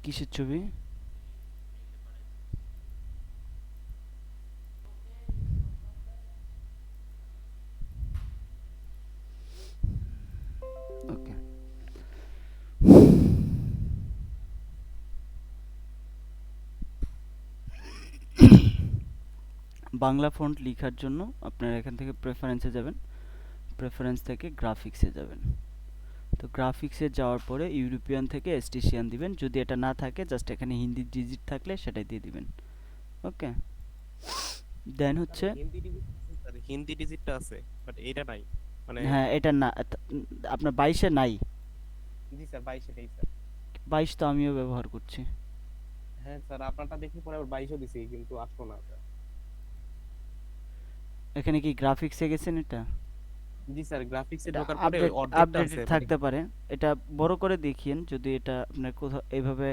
কিসের ছবি? ওকে। বাংলা ফন্ট লেখার জন্য আপনারা এখান থেকে প্রেফারেন্সে যাবেন, প্রেফারেন্স থেকে গ্রাফিক্সে যাবেন। তো গ্রাফিক্সে যাওয়ার পরে ইউরোপিয়ান থেকে এস্টিশিয়ান দিবেন, যদি এটা না থাকে জাস্ট এখানে হিন্দি ডিজিট থাকলে সেটাই দিয়ে দিবেন। ওকে, দেন স্যার হচ্ছে হিন্দি ডিজিট আছে, স্যার হিন্দি ডিজিটটা আছে, বাট এটা নাই। মানে হ্যাঁ এটা না, আপনার 22-এ নাই? জি স্যার 22 এটাই স্যার। 22 তো আমিও ব্যবহার করছি। হ্যাঁ স্যার, আপনারটা দেখি পরে আবার 22ও দিছি কিন্তু আসলো না স্যার। এখানে কি গ্রাফিক্সে গেছেন এটা? জি স্যার, গ্রাফিক্সে এটা ঢোকার পরে ওই অর্ধেকটা আছে আপডেটেড মানে। থাকতে পারে। এটা বড় করে দেখিয়েন, যদি এটা আপনার কোথাও এইভাবে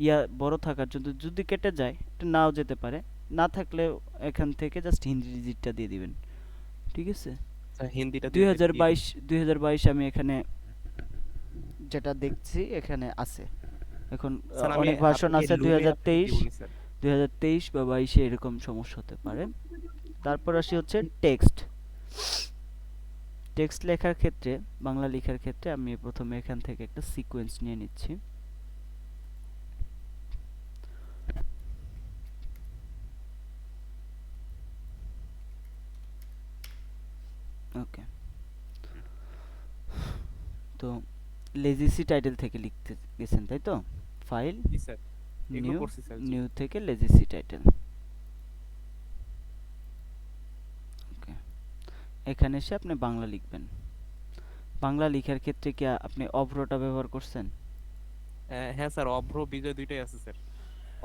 ইয়া বড় থাকার জন্য যদি কেটে যায় এটা নাও যেতে পারে। না থাকলে এখান থেকে জাস্ট হিন্দি ডিজিটটা দিয়ে দিবেন। ঠিক আছে? স্যার হিন্দিটা দুই দিয়ে হাজার দিয়ে বাইশ দিচ্ছি। 2022 আমি এখানে যেটা দেখছি এখানে আছে। এখন স্যার আমি অনেক ভার্সন আপনাকে আছে, লুমে আপনাকে দিয়ে বলি স্যার। 2023 বা 22-এ এরকম সমস্যা হতে পারে। তারপর আসি হচ্ছে টেক্সট। টেক্সট লেখার ক্ষেত্রে, বাংলা লেখার ক্ষেত্রে আমি প্রথমে এখান থেকে একটা সিকোয়েন্স নিয়ে নিচ্ছি। ওকে, তো লেজিসি টাইটেল থেকে লিখতে গেছেন তাই তো? ফাইল, জি স্যার, এগুলো নিউ, করছি স্যার। জি নিউ থেকে লেজিসি টাইটেল। ওকে, এখানে এসে আপনি বাংলা লিখবেন। বাংলা লেখার ক্ষেত্রে কি আপনি অভ্রটা ব্যবহার করছেন? হ্যাঁ স্যার, অভ্র বিজয় দুইটাই আছে স্যার।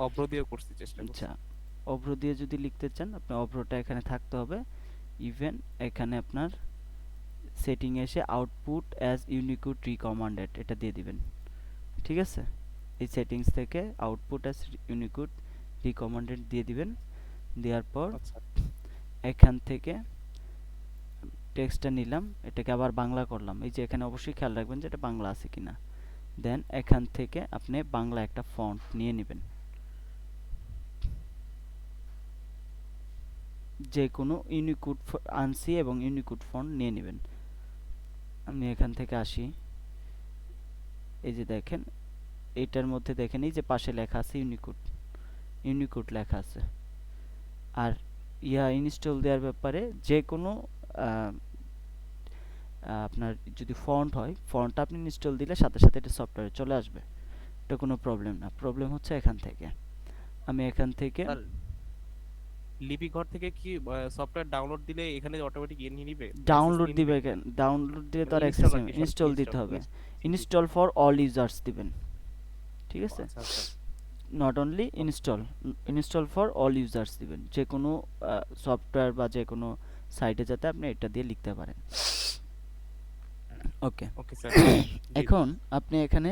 অভ্র দিয়ে করছি, চেষ্টা আচ্ছা, করছি। অভ্র দিয়ে যদি লিখতে চান আপনি অভ্রটা এখানে থাকতে হবে। ইভেন এখানে আপনার সেটিং এসে আউটপুট অ্যাজ ইউনিকোড রিকমান্ডেড এটা দিয়ে দিবেন। ঠিক আছে? এই সেটিংস থেকে আউটপুট অ্যাজ ইউনিকোড রিকমান্ডেড দিয়ে দিবেন। দেওয়ার পর আচ্ছা এখান থেকে টেক্সটটা নিলাম, এটাকে আবার বাংলা করলাম। এই যে এখানে অবশ্যই খেয়াল রাখবেন যে এটা বাংলা আছে কিনা। দেন এখান থেকে আপনি বাংলা একটা ফন্ট নিয়ে নেবেন, যে কোনো ইউনিকোড আনসি এবং ইউনিকোড ফন্ট নিয়ে নেবেন। আমি এখান থেকে আসি, এই যে দেখেন এটার মধ্যে দেখেন এই যে পাশে লেখা আছে ইউনিকোড, ইউনিকোড লেখা আছে। আর ইয়া ইনস্টল দেওয়ার ব্যাপারে যে কোনো আপনার যদি ফন্ট হয়, ফন্টটা আপনি ইনস্টল দিলে সাথে সাথে এটা সফটওয়্যারে চলে আসবে। এটা কোনো প্রবলেম না, প্রবলেম হচ্ছে এখান থেকে। আমি এখান থেকে স্যার, লিপি ঘর থেকে কি সফটওয়্যার ডাউনলোড দিলে এখানে অটোমেটিক ইয়ে নিয়ে নিবে, অ্যাক্সেস ডাউনলোড নিয়ে নিবে? দিবে কেন? ডাউনলোড দিলে তো মানে আর অ্যাক্সেস ইনস্টল আর নেই, কি, সরি ইনস্টল দিতে ইনস্টল হবে। জি জি জি। ইনস্টল ফর অল ইউজার্স দিবেন। ঠিক ও আছে? আচ্ছা আচ্ছা। Not only okay install, install for all users দিবেন। যে কোনো সফটওয়্যার বা যে কোনো সাইটে যাতে আপনি এটা দিয়ে লিখতে পারেন। ওকে। ওকে স্যার, দিয়ে এখন দিচ্ছি। আপনি এখানে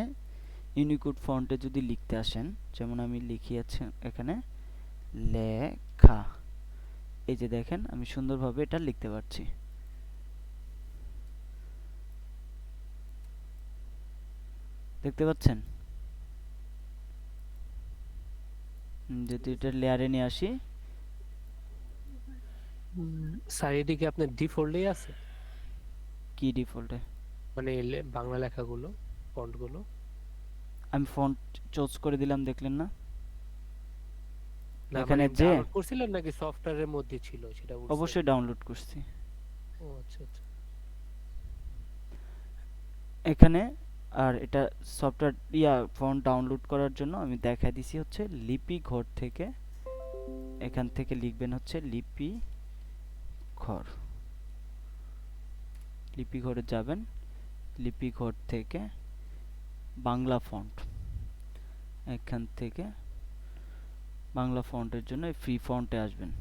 ইউনিকোড ফন্টে যদি লিখতে আসেন, যেমন আমি লিখিয়েছি এখানে লেখা, এই যে দেখেন আমি সুন্দরভাবে এটা লিখতে পারছি। দেখতে পাচ্ছেন? যদি এটা লেয়ারে নিয়ে আসি, স্যার এদিকে আপনার ডিফল্টেই আছে, কি ডিফল্টে? মানে বাংলা লেখাগুলো, ফন্ট গুলো। আমি ফন্ট চুজ করে দিলাম, দেখলেন না? না মানে এখানে যে ডাউনলোড করছিলেন নাকি সফটওয়্যারের মধ্যে ছিল সেটা বলছেন? অবশ্যই ডাউনলোড করছি। ও আচ্ছা আচ্ছা। এখানে আর এটা সফটওয়্যার ফন্ট ডাউনলোড করার জন্য আমি দেখাই দিছি হচ্ছে লিপি ঘর থেকে। এখান থেকে লিখবেন হচ্ছে লিপি ঘর, লিপি ঘরে যাবেন, লিপি ঘর থেকে বাংলা ফন্ট, এখান থেকে বাংলা ফন্টের জন্য ফ্রি ফন্টে আসবেন।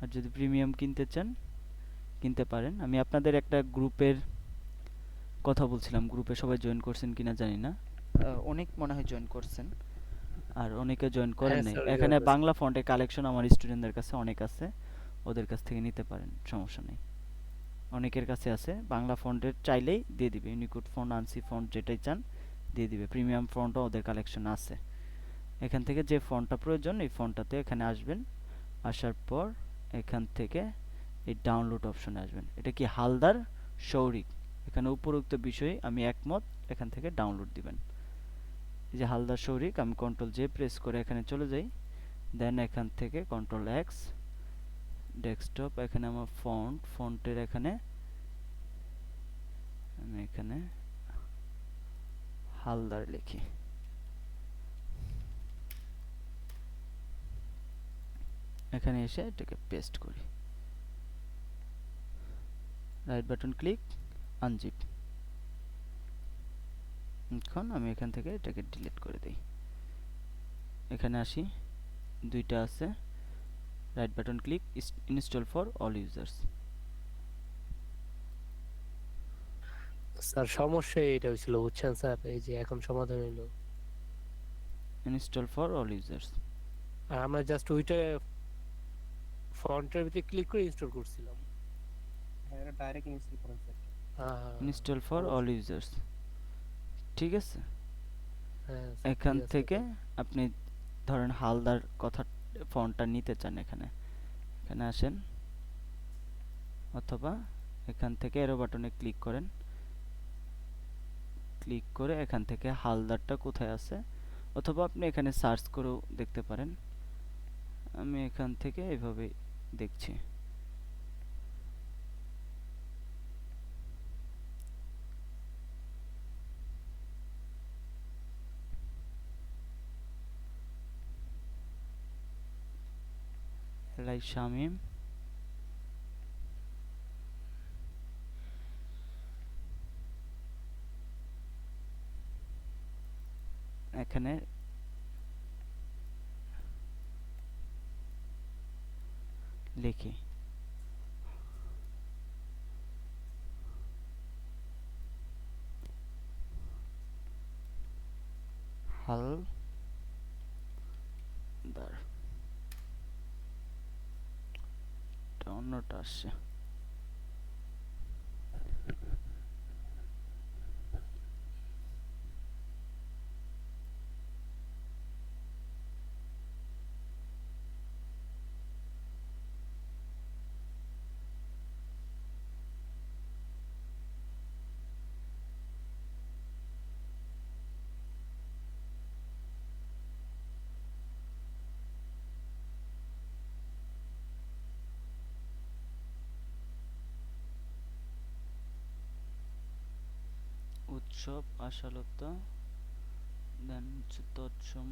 আর যদি প্রিমিয়াম কিনতে চান কিনতে পারেন। আমি আপনাদের একটা গ্রুপের কথা বলছিলাম, গ্রুপে সবাই জয়েন করছেন কিনা জানি না। অনেক মনে হয় জয়েন করছেন, আর অনেকে জয়েন করেন হ্যাঁ নাই। স্যার এখানে জয়েন আছে। বাংলা ফন্টের কালেকশন আমার স্টুডেন্টদের কাছে অনেক আছে, ওদের কাছ থেকে নিতে পারেন, সমস্যা নেই। অনেকের কাছে আছে বাংলা ফন্টের, চাইলেই দিয়ে দিবে। ইউনিকোড ফন্ট, আনসি ফন্ট যেটাই চান দিয়ে দিবে। প্রিমিয়াম ফন্টও ওদের কালেকশন আছে। এখান থেকে যে ফন্টটা প্রয়োজন এই ফন্টটাতে এখানে আসবেন। আসার পর এখান থেকে এই ডাউনলোড অপশনে আসবেন। এটা কি হালদার শৌরিক, এখানে উপরোক্ত বিষয়ে আমি একমত, এখান থেকে ডাউনলোড দিবেন। এই যে হালদার শৌরিক, আমি কন্ট্রোল জে প্রেস করে এখানে চলে যাই। দেন এখান থেকে কন্ট্রোল এক্স, ডেস্কটপ, এখানে আমার ফন্টের এখানে আমি এখানে হালদার লিখি। এখানে এসে এটাকে পেস্ট করি। Right button click, unzip. এখন আমি এখান থেকে এটাকে ডিলিট করে দিই। এখানে আসি, দুইটা আছে, right button click, install for all users. Sir সমস্যা এটা হয়েছিল বুঝছেন স্যার, এই যে এখন সমাধান হলো। Install for all users. আর আমরা জাস্ট ওইটা ফন্টের ভিতরে ক্লিক করে ইনস্টল করছিলাম। হ্যাঁ এটা ডাইরেক্ট ইনস্টল করেন sir. Install for all users, ঠিক আছে। হ্যাঁ স্যার, এখান ঠিক আছে থেকে স্যার। আপনি ধরেন হালদার কথা ফন্টটা নিতে চান, এখানে এখানে আসেন, অথবা এখান থেকে এরো বাটনে ক্লিক করেন। ক্লিক করে এখান থেকে হালদারটা কোথায় আছে, অথবা আপনি এখানে সার্চ করেও দেখতে পারেন। আমি এখান থেকে এভাবে দেখছি। এলাই শামিম, এখানে লিখি হালদার, অন্যটা আসছে। উৎসব, আশালতা, দেন হচ্ছে তৎসম।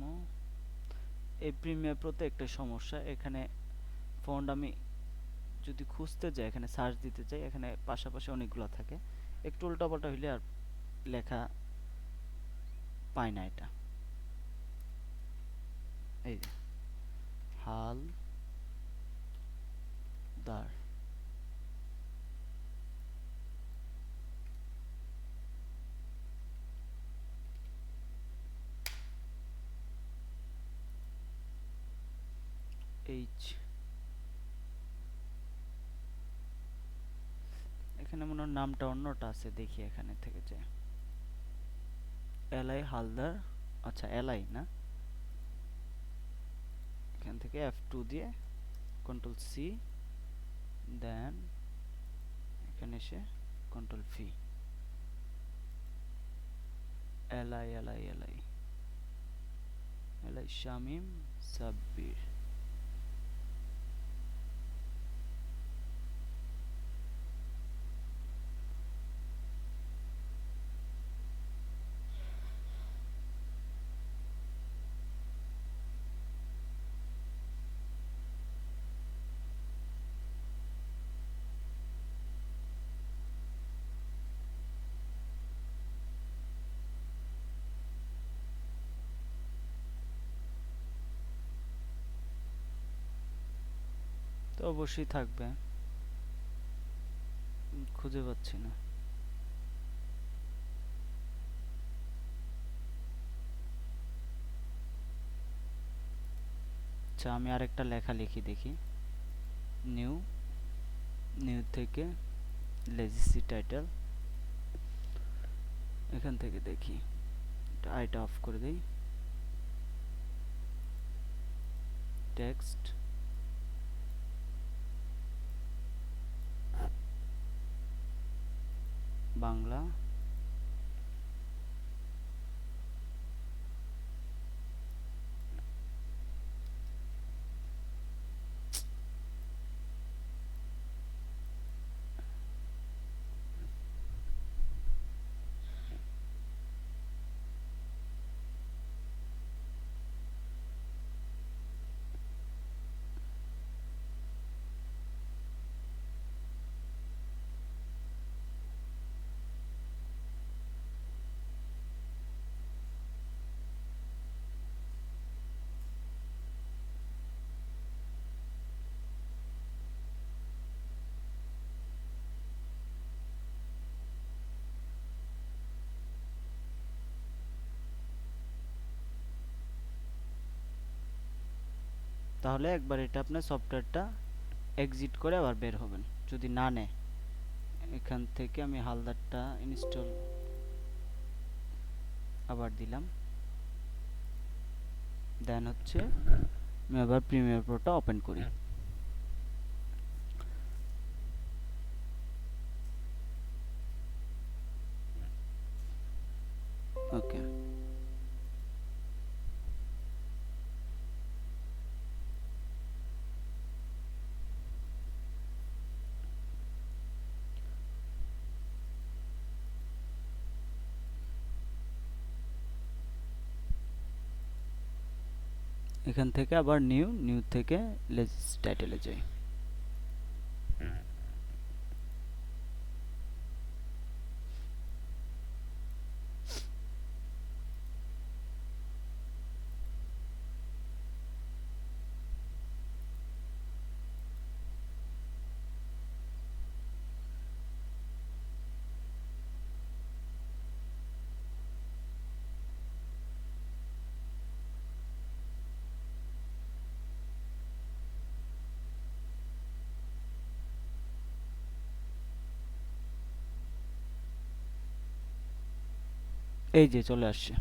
এই প্রিমিয়ার প্রোতে একটা সমস্যা, এখানে ফন্ট আমি যদি খুঁজতে যাই, এখানে সার্চ দিতে চাই, এখানে পাশাপাশি অনেকগুলো থাকে, একটু উল্টাপাল্টা হইলে আর লেখা পায় না। এটা এই যে হালদার, এইচ, এখানে মনে হয় নামটা অন্যটা আছে, দেখি এখানে থেকে যে এলাই হালদার, আচ্ছা এলাই না, এখান থেকে F2 দিয়ে কন্ট্রোল সি, দেন এখানে এসে কন্ট্রোল ভি, এলাই এলাই এলাই এলাই শামিম সাব্বির। তো অবশ্যই থাকবে, খুঁজে পাচ্ছি না। আচ্ছা আমি আরেকটা লেখা লিখি দেখি। নিউ, নিউ থেকে লেজিসি টাইটেল, এখান থেকে দেখি আইটা অফ করে দেই। টেক্সট বাংলা তাহলে একবার এটা আপনার সফটওয়্যারটা এক্সিট করে আবার বের হবেন যদি না নেয়। এখান থেকে আমি হালদারটা ইনস্টল আবার দিলাম, দেন হচ্ছে আমি আবার প্রিমিয়ার প্রোটা ওপেন করি। ওকে, এখান থেকে আবার নিউ থেকে লেজিস টাইটেলে যাই। এই যে চলে আসছে,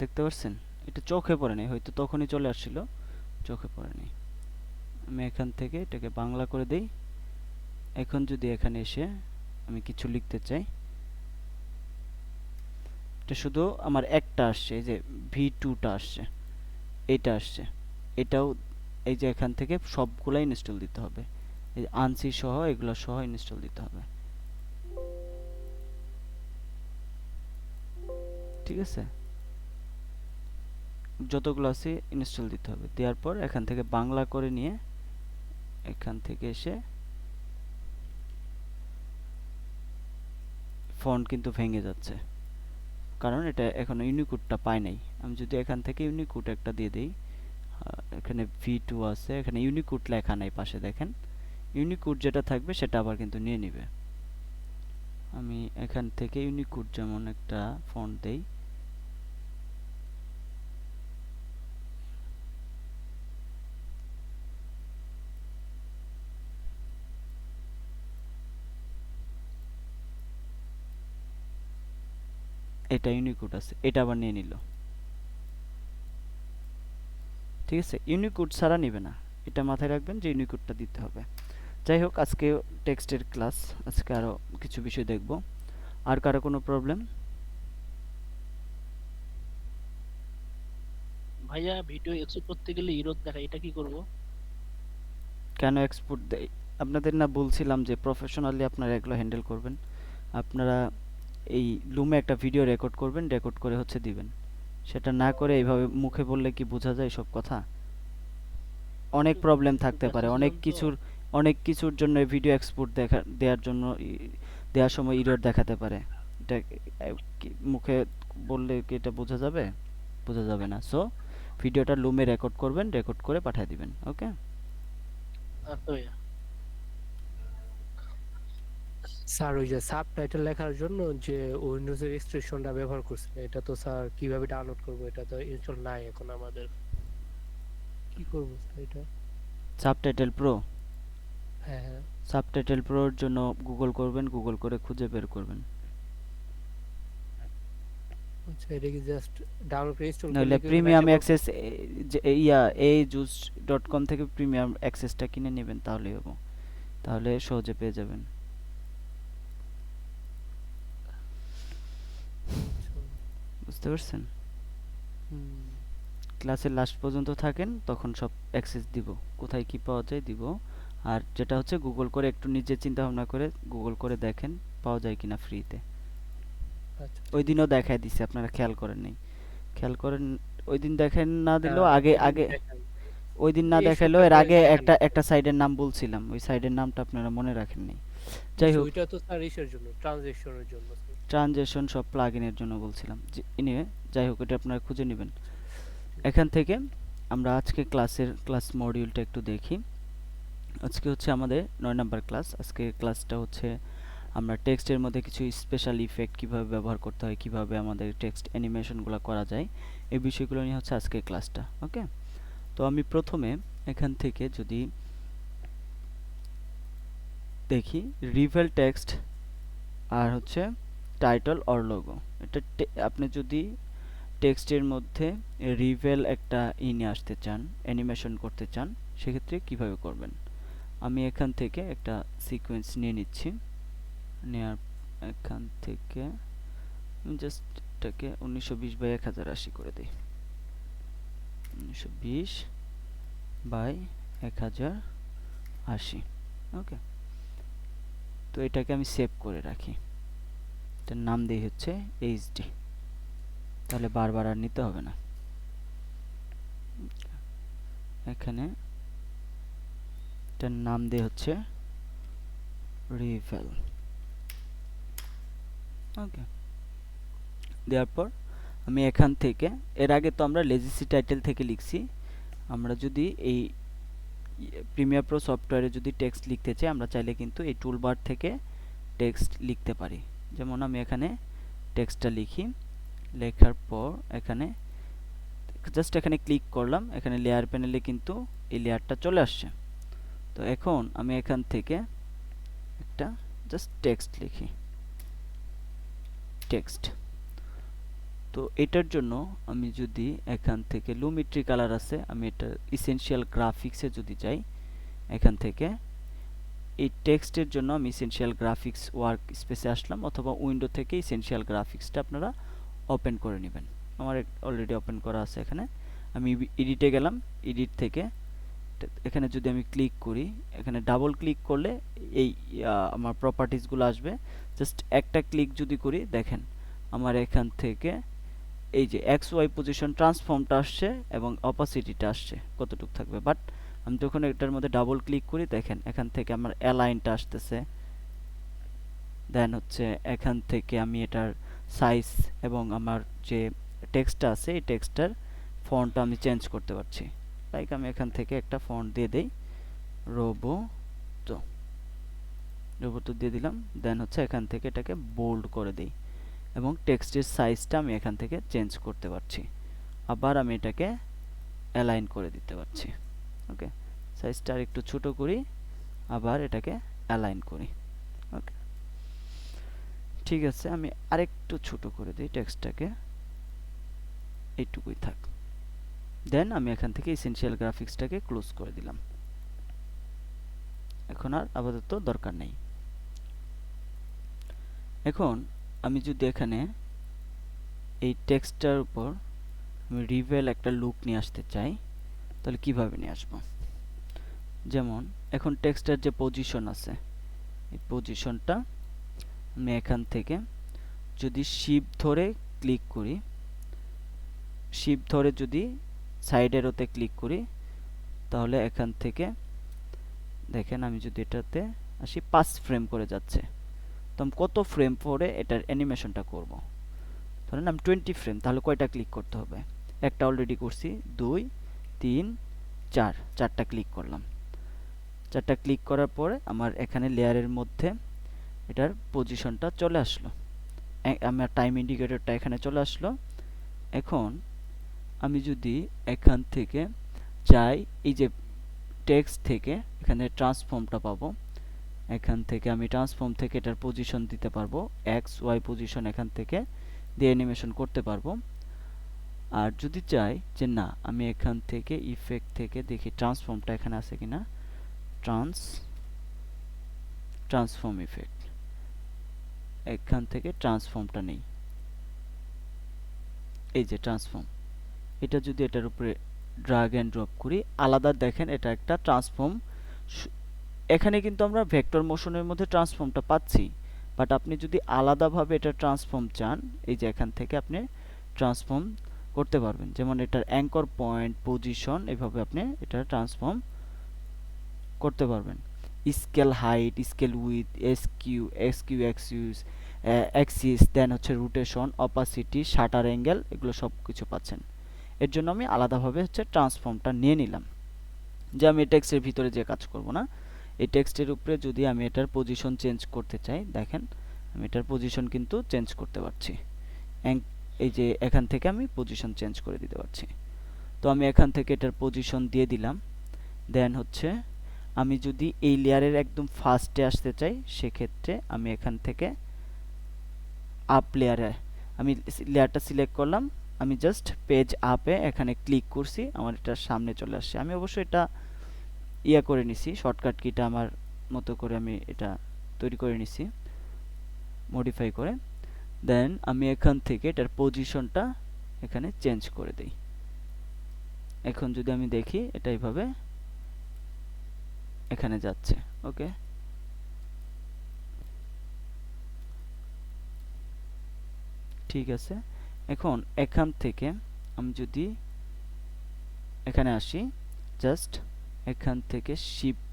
দেখতে পাচ্ছেন? এটা চোখে পড়েনি, হয়তো তখনই চলে আসছিল, চোখে পড়েনি। আমি এখান থেকে এটাকে বাংলা করে দেই। এখন যদি এখানে এসে আমি কিছু লিখতে চাই, এটা শুধু আমার একটা আসছে, এই যে V2টা আসছে, এইটা আসছে, এটাও এই যে এখান থেকে সবগুলাই ইনস্টল দিতে হবে, এই আনসি সহ এগুলো সহ ইনস্টল দিতে হবে। ঠিক আছে, যতগুলো আছে ইনস্টল দিতে হবে। দেওয়ার পর এখান থেকে বাংলা করে নিয়ে এখান থেকে এসে ফন্ট কিন্তু ভেঙে যাচ্ছে, কারণ এটা এখনো ইউনিকোডটা পায় নাই। আমি যদি এখান থেকে ইউনিকোড একটা দিয়ে দেই, এখানে V2 আছে, এখানে ইউনিকোড লেখা নাই পাশে, দেখেন ইউনিকোড যেটা থাকবে সেটা আবার কিন্তু নিয়ে নিবে। আমি এখান থেকে ইউনিকোড যেমন একটা ফন্ট দেই, এটা ইউনিকোড আছে, এটা আবার নিয়ে নিল। ঠিক আছে, ইউনিকোড ছাড়া নিবে না, এটা মাথায় রাখবেন যে ইউনিকোডটা দিতে হবে। যাই হোক, আজকে টেক্সটের ক্লাস, আজকে আরো কিছু বিষয় দেখব। আর কারো কোনো প্রবলেম? ভাইয়া ভিডিও এক্সপোর্ট করতে গেলে ইরর দেখায়, এটা কি করব? কেন এক্সপোর্ট দেয়? আপনাদের না বলছিলাম যে প্রফেশনালি আপনারা এগুলো হ্যান্ডেল করবেন। আপনারা এই লুমে একটা ভিডিও রেকর্ড করবেন, রেকর্ড করে হচ্ছে দিবেন। সেটা না করে এইভাবে মুখে বললে কি বোঝা যায় সব কথা? অনেক প্রবলেম থাকতে পারে, অনেক কিছুর জন্য ভিডিও এক্সপোর্ট দেওয়ার জন্য দেওয়ার সময় এরর দেখাতে পারে। এটা মুখে বললে কি এটা বোঝা যাবে? বোঝা যাবে না। সো ভিডিওটা লুমে রেকর্ড করবেন, রেকর্ড করে পাঠিয়ে দিবেন। ওকে, আচ্ছা ভাইয়া। স্যার ওই যে সাবটাইটেল লেখার জন্য যে উইন্ডোজের এক্সটেনশনটা ব্যবহার করছেন, এটা তো স্যার কিভাবে ডাউনলোড করব? এটা তো ইনস্টল নাই এখন আমাদের, কি করব স্যার এটা? Subtitle pro. হ্যাঁ হ্যাঁ। সাবটাইটেল প্রোর জন্য গুগল করবেন, গুগল করে খুঁজে বের করবেন। আচ্ছা, এটা কি জাস্ট ডাউনলোড করে ইনস্টল করলে নইলে কি ওইটা প্রিমিয়াম ম্যাচে পড়বে? অ্যাক্সেস ইয়া ajuice.com থেকে প্রিমিয়াম অ্যাক্সেসটা কিনে নেবেন, তাহলেই হবে, তাহলে সহজে পেয়ে যাবেন। আচ্ছা। বুঝতে পারছেন? হুম। ক্লাসের লাস্ট পর্যন্ত থাকেন, তখন সব অ্যাক্সেস দিব, কোথায় কি পাওয়া যায় দিব। আর যেটা হচ্ছে গুগল করে একটু নিজে চিন্তা ভাবনা করে গুগল করে দেখেন পাওয়া যায় কিনা ফ্রিতে। আচ্ছা, ওই ঠিক দিনও আছে। দেখায় দিছে, আপনারা খেয়াল করেন নাই, খেয়াল করেন। ওই দিন দেখেন না দিলেও হ্যাঁ, আগে ওইদিন আগে দেখাই নাই। ওই দিন না এই দেখাইলেও এর সপ্তাহে আগে দেখানো একটা হয়েছে। একটা সাইডের নাম বলছিলাম, ওই সাইডের নামটা আপনারা মনে রাখেন নাই। যাই আচ্ছা, হোক, ওইটা তো স্যার ইসের জন্য, ট্রানজ্যাকশনের জন্য স্যার। ট্রানজেকশন সব প্লাগইনের জন্য বলছিলাম। এনিওয়ে, যাই হোক, এটা আপনারা খুঁজে নেবেন। ঠিক এখান থেকে আমরা আজকে ক্লাস মডিউলটা একটু দেখি। আজকে হচ্ছে আমাদের 9 নাম্বার ক্লাস। আজকে ক্লাসটা হচ্ছে আমরা টেক্সটের মধ্যে কিছু স্পেশাল ইফেক্ট কিভাবে ব্যবহার করতে হয়, কিভাবে আমাদের টেক্সট অ্যানিমেশনগুলো করা যায়, এই বিষয়গুলো নিয়ে হচ্ছে আজকের ক্লাসটা। ওকে, তো আমি প্রথমে এখান থেকে যদি দেখি রিভেল টেক্সট আর হচ্ছে টাইটল অর লোগো, এটা আপনি যদি টেক্সটের মধ্যে রিভেল একটা নিয়ে আসতে চান, অ্যানিমেশন করতে চান, সেক্ষেত্রে কিভাবে করবেন। আমি এখান থেকে একটা সিকোয়েন্স নিয়ে নিচ্ছি, নেওয়ার এখান থেকে আমি জাস্ট এটাকে 1920/1080 করে দিই। 1920/1080। ওকে, তো এটাকে আমি সেভ করে রাখি, এটার নাম দিই হচ্ছে এইচডি, তাহলে বারবার আর নিতে হবে না। এখানে এটার নাম দিয়ে হচ্ছে রিভেল। ওকে, দেওয়ার পর আমি এখান থেকে, এর আগে তো আমরা লেজিসি টাইটেল থেকে লিখছি, আমরা যদি এই প্রিমিয়ার প্রো সফটওয়্যারে যদি টেক্সট লিখতে চাই, আমরা চাইলে কিন্তু এই টুলবার থেকে টেক্সট লিখতে পারি। যেমন আমি এখানে টেক্সটটা লিখি, লেখার পর এখানে জাস্ট এখানে ক্লিক করলাম, এখানে লেয়ার প্যানেলে কিন্তু এই লেয়ারটা চলে আসছে। তো এখন আমি এখান থেকে একটা জাস্ট টেক্সট লিখি, টেক্সট। তো এটার জন্য আমি যদি এখান থেকে লুমিট্রি কালার আছে, আমি এটা ইসেনশিয়াল গ্রাফিক্সে যদি যাই, এখান থেকে এই টেক্সটের জন্য আমি ইসেনশিয়াল গ্রাফিক্স ওয়ার্ক স্পেসে আসলাম, অথবা উইন্ডো থেকে ইসেনশিয়াল গ্রাফিক্সটা আপনারা ওপেন করে নেবেন। আমার অলরেডি ওপেন করা আছে। এখানে আমি এডিটে গেলাম, এডিট থেকে এখানে যদি আমি ক্লিক করি, এখানে ডাবল ক্লিক করলে এই আমার প্রপার্টিসগুলো আসবে। জাস্ট একটা ক্লিক যদি করি, দেখেন আমার এখান থেকে এই যে এক্স ওয়াই পজিশন ট্রান্সফর্মটা আসছে এবং অপাসিটিটা আসছে কতটুকু থাকবে। বাট আমি যখন এটার মধ্যে ডাবল ক্লিক করি, দেখেন এখান থেকে আমার অ্যালাইনটা আসতেছে। দেন হচ্ছে এখান থেকে আমি এটার সাইজ এবং আমার যে টেক্সটটা আছে, এই টেক্সটটার ফন্টটা আমি চেঞ্জ করতে পারছি। লাইক আমি এখান থেকে একটা ফন্ট দিয়ে দেই, রোবোতো, রোবোতো দিয়ে দিলাম। দেন হচ্ছে এখান থেকে এটাকে বোল্ড করে দিই এবং টেক্সটের সাইজটা আমি এখান থেকে চেঞ্জ করতে পারছি। আবার আমি এটাকে অ্যালাইন করে দিতে পারছি। ওকে, সাইজটা আর একটু ছোট করি, আবার এটাকে অ্যালাইন করি। ওকে, ঠিক আছে, আমি আরেকটু ছোট করে দিই টেক্সটটাকে, এইটুকুই থাক। দেন আমি এখান থেকে এসেনশিয়াল গ্রাফিক্সটাকে ক্লোজ করে দিলাম, এখন আর আপাতত দরকার নেই। এখন আমি যদি এখানে এই টেক্সটটার উপর আমি রিভেল একটা লুক নিয়ে আসতে চাই, তাহলে কিভাবে নিয়ে আসবো। যেমন এখন টেক্সটের যে পজিশন আছে, এই পজিশনটা আমি এখান থেকে যদি শিফট ধরে ক্লিক করি, শিফট ধরে যদি সাইড অ্যারোতে ক্লিক করি, তাহলে এখান থেকে দেখেন আমি যদি এটাতে আসি 5 ফ্রেম করে যাচ্ছে। তো আমি কত ফ্রেম পরে এটার অ্যানিমেশনটা করব। ধরেন আমি 20 ফ্রেম, তাহলে কয়টা ক্লিক করতে হবে, একটা অলরেডি করছি, 2 3 4, চারটা ক্লিক করলাম। চারটা ক্লিক করার পরে আমার এখানে লেয়ারের মধ্যে এটার পজিশনটা চলে আসলো, আমার টাইম ইন্ডিকেটরটা এখানে চলে আসলো। এখন আমি যদি এখান থেকে চাই, এই যে টেক্সট থেকে এখানে ট্রান্সফর্মটা পাবো, এখান থেকে আমি ট্রান্সফর্ম থেকে এটার পজিশন দিতে পারবো, এক্স ওয়াই পজিশন এখান থেকে দিয়ে অ্যানিমেশন করতে পারবো। আর যদি চাই যে না আমি এখান থেকে ইফেক্ট থেকে দেখি ট্রান্সফর্মটা এখানে আছে কিনা, ট্রান্সফর্ম ইফেক্ট, এখান থেকে ট্রান্সফর্মটা নেই, এই যে ট্রান্সফর্ম, এটা যদি এটার উপরে ড্রাগ এন্ড ড্রপ করি, আলাদা দেখেন এটা একটা ট্রান্সফর্ম। এখানে কিন্তু আমরা ভেক্টর মোশনের মধ্যে ট্রান্সফর্মটা পাচ্ছি, বাট আপনি যদি আলাদাভাবে এটা ট্রান্সফর্ম চান, এই যে এখান থেকে আপনি ট্রান্সফর্ম করতে পারবেন। যেমন এটার অ্যাঙ্কর পয়েন্ট, পজিশন, এভাবে আপনি এটা ট্রান্সফর্ম করতে পারবেন। Scale height, scale width, skew axis, then হচ্ছে রোটেশন, অপাসিটি, শাটার অ্যাঙ্গেল, এগুলো সব কিছু পাচ্ছেন। এর জন্য আমি আলাদাভাবে হচ্ছে ট্রান্সফর্মটা নিয়ে নিলাম, যে আমি টেক্সটের ভিতরে যে কাজ করব না। এই টেক্সটের উপরে যদি আমি এটার পজিশন চেঞ্জ করতে চাই, দেখেন আমি এটার পজিশন কিন্তু চেঞ্জ করতে পারছি। এই যে এখান থেকে আমি পজিশন চেঞ্জ করে দিতে পারছি। তো আমি এখান থেকে এটার পজিশন দিয়ে দিলাম। দেন হচ্ছে আমি যদি এই লেয়ারের একদম ফার্স্টে আসতে চাই, সেক্ষেত্রে আমি এখান থেকে আপ লেয়ারে আমি লেয়ারটা সিলেক্ট করলাম, আমি জাস্ট পেজ আপে এখানে ক্লিক করছি, আমার এটা সামনে চলে আসছে। আমি অবশ্যই এটা ইয়া করে নিছি, শর্টকাট কিটা আমার মতো করে আমি এটা তৈরি করে নিছি, মডিফাই করে। দেন আমি এখান থেকে এটার পজিশনটা এখানে চেঞ্জ করে দেই। এখন যদি আমি দেখি এটা এইভাবে এখানে যাচ্ছে। ওকে, ঠিক আছে। এখন এখান থেকে আমি যদি এখানে আসি, জাস্ট এখান থেকে শিফট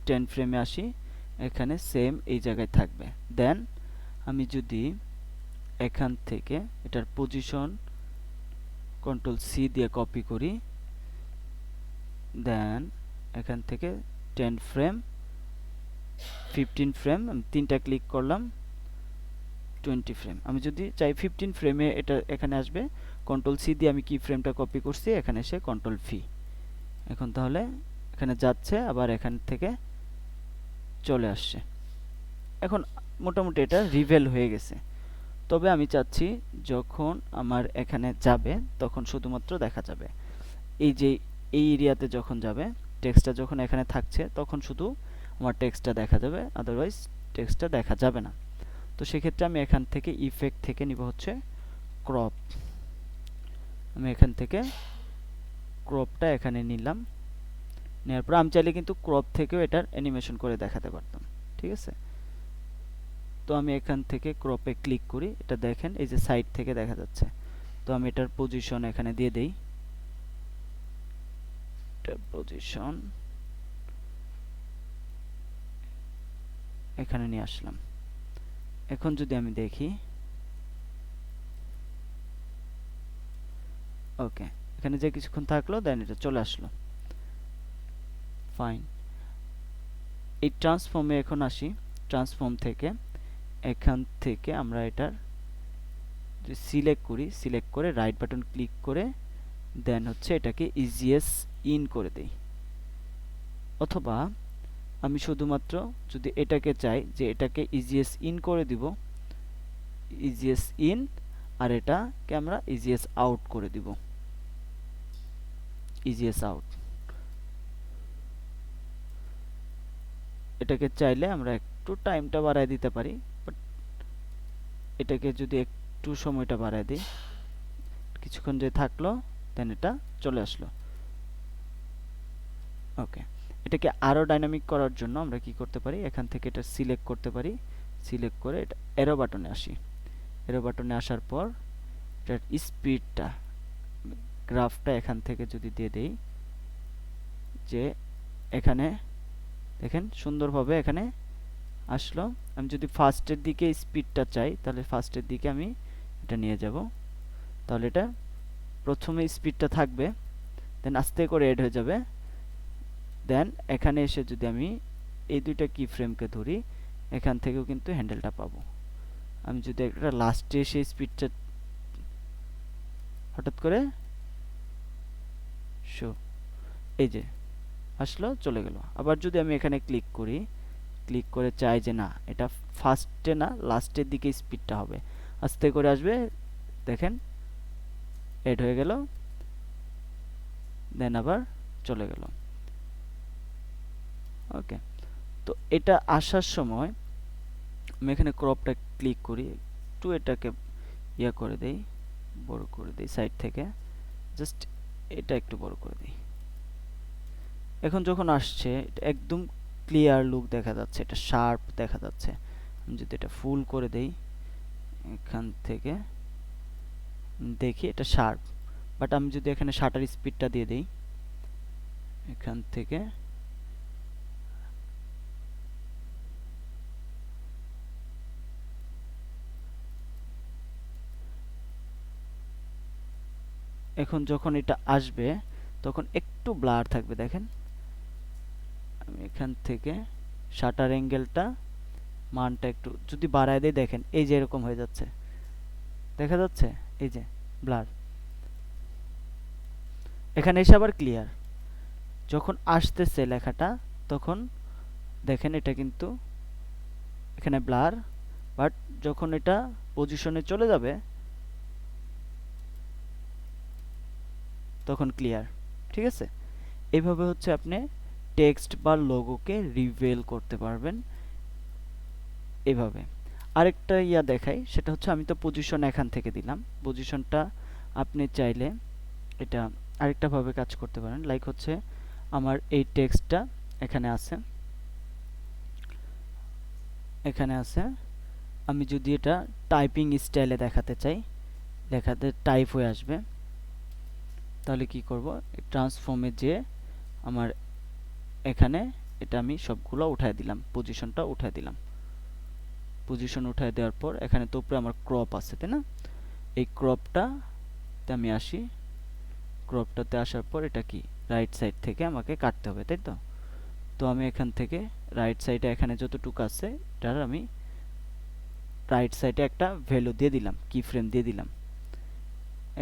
10 ফ্রেমে আসি, এখানে সেম এই জায়গায় থাকবে। দেন আমি যদি এখান থেকে এটার পজিশন কন্ট্রোল সি দিয়ে কপি করি, দেন এখান থেকে 10 ফ্রেম, 15 ফ্রেম, আমি তিনটা ক্লিক করলাম, 20 ফ্রেম। আমি যদি চাই 15 ফ্রেমে এটা এখানে আসবে, কন্ট্রোল সি দিয়ে আমি কি ফ্রেমটা কপি করছি, এখানে এসে কন্ট্রোল ভি। এখন তাহলে এখানে যাচ্ছে, আবার এখান থেকে চলে আসছে। এখন মোটামুটি এটা রিভেল হয়ে গেছে। তবে আমি চাচ্ছি যখন আমার এখানে যাবে তখন শুধুমাত্র দেখা যাবে, এই যে এই এরিয়াতে যখন যাবে, টেক্সটটা যখন এখানে থাকছে তখন শুধু আমার টেক্সটটা দেখা যাবে, আদারওয়াইজ টেক্সটটা দেখা যাবে না। তো সেক্ষেত্রে আমি এখান থেকে ইফেক্ট থেকে নিব হচ্ছে ক্রপ। আমি এখান থেকে ক্রপটা এখানে নিলাম, নেওয়ার পর আমি চাইলে কিন্তু ক্রপ থেকেও এটার অ্যানিমেশন করে দেখাতে পারতাম, ঠিক আছে। তো আমি এখান থেকে ক্রপে ক্লিক করি, এটা দেখেন এই যে সাইড থেকে দেখা যাচ্ছে। তো আমি এটার পজিশন এখানে দিয়ে দেই, এটার পজিশন এখানে নিয়ে আসলাম। এখন যদি আমি দেখি, ওকে, এখানে যে কিছুক্ষণ থাকলো, দেন এটা চলে আসলো, ফাইন। এই ট্রান্সফর্মে এখন আসি, ট্রান্সফর্ম থেকে এখান থেকে আমরা এটার সিলেক্ট করি, সিলেক্ট করে রাইট বাটন ক্লিক করে দেন হচ্ছে এটাকে ইজিএস ইন করে দেই। অথবা আমি শুধুমাত্র যদি এটাকে চাই যে এটাকে ইজিএস ইন করে দিব, ইজিএস ইন, আর এটাকে আমরা ইজিএস আউট করে দিব, ইজিএস আউট। এটাকে চাইলে আমরা একটু টাইমটা বাড়ায় দিতে পারি, বাট এটাকে যদি একটু সময়টা বাড়ায় দিই, কিছুক্ষণ যে থাকলো, দেন এটা চলে আসলো। ওকে, এটাকে আরো ডাইনামিক করার জন্য আমরা কি করতে পারি, এখান থেকে এটা সিলেক্ট করতে পারি, সিলেক্ট করে এটা এরো বাটনে আসি। এরো বাটনে আসার পর এটার স্পিডটা, গ্রাফটা এখান থেকে যদি দিয়ে দেই, যে এখানে দেখেন সুন্দরভাবে এখানে আসলো। আমি যদি ফার্স্টের দিকে স্পিডটা চাই, তাহলে ফার্স্টের দিকে আমি এটা নিয়ে যাব, তাহলে এটা প্রথমে স্পিডটা থাকবে, দেন আস্তে করে এড হয়ে যাবে। দেন এখানে এসে যদি আমি এই দুইটা কি ফ্রেমকে ধরি, এখান থেকেও কিন্তু হ্যান্ডেলটা পাবো। আমি যদি একটা লাস্টে এসে স্পিডটা হঠাৎ করে শো, এই যে আসলো, চলে গেল। আবার যদি আমি এখানে ক্লিক করি, ক্লিক করে চাই যে না এটা ফার্স্টে না লাস্টের দিকে স্পিডটা হবে, আস্তে করে আসবে, দেখেন এড হয়ে গেল, দেন আবার চলে গেল। ওকে, তো এটা আসার সময় আমি এখানে ক্রপটা ক্লিক করি, একটু এটাকে ইয়া করে দেই, বড় করে দেই সাইড থেকে, জাস্ট এটা একটু বড় করে দিই। এখন যখন আসছে এটা একদম ক্লিয়ার লুক দেখা যাচ্ছে, এটা শার্প দেখা যাচ্ছে। আমি যদি এটা ফুল করে দেই এখান থেকে দেখি এটা শার্প, বাট আমি যদি এখানে শাটার স্পিডটা দিয়ে দেই এখান থেকে, এখন যখন এটা আসবে তখন একটু ব্লার থাকবে, দেখেন আমি এখান থেকে শাটার অ্যাঙ্গেলটা মানটা একটু যদি বাড়ায় দেই, দেখেন এই যে এরকম হয়ে যাচ্ছে, দেখা যাচ্ছে এই যে ব্লার। এখানে এসে আবার ক্লিয়ার, যখন আসতেছে লেখাটা তখন দেখেন এটা কিন্তু এখানে ব্লার, বাট যখন এটা পজিশনে চলে যাবে তখন ক্লিয়ার। ঠিক আছে, এইভাবে হচ্ছে আপনি টেক্সট বা লোগোকে রিভেল করতে পারবেন এভাবে। আরেকটা ইয়া দেখাই, সেটা হচ্ছে আমি তো পজিশন এখান থেকে দিলাম, পজিশনটা আপনি চাইলে এটা আরেকটা ভাবে কাজ করতে পারেন। লাইক হচ্ছে আমার এই টেক্সটটা এখানে আছে, এখানে আছে, আমি যদি এটা টাইপিং স্টাইলে দেখাতে চাই, লেখাতে টাইপ হয়ে আসবে, তাহলে কি করব, ট্রান্সফর্মে যে আমার এখানে এটা আমি সবগুলো উঠায় দিলাম, পজিশনটা উঠায় দিলাম। পজিশন উঠায় দেওয়ার পর এখানে তো উপরে আমার ক্রপ আছে, তাই না? এই ক্রপটাতে আমি আসি, ক্রপটাতে আসার পর এটা কি রাইট সাইড থেকে আমাকে কাটতে হবে, তাই তো? তো আমি এখান থেকে রাইট সাইডে এখানে যতটুকু আছে এটার আমি রাইট সাইডে একটা ভ্যালু দিয়ে দিলাম, কি ফ্রেম দিয়ে দিলাম।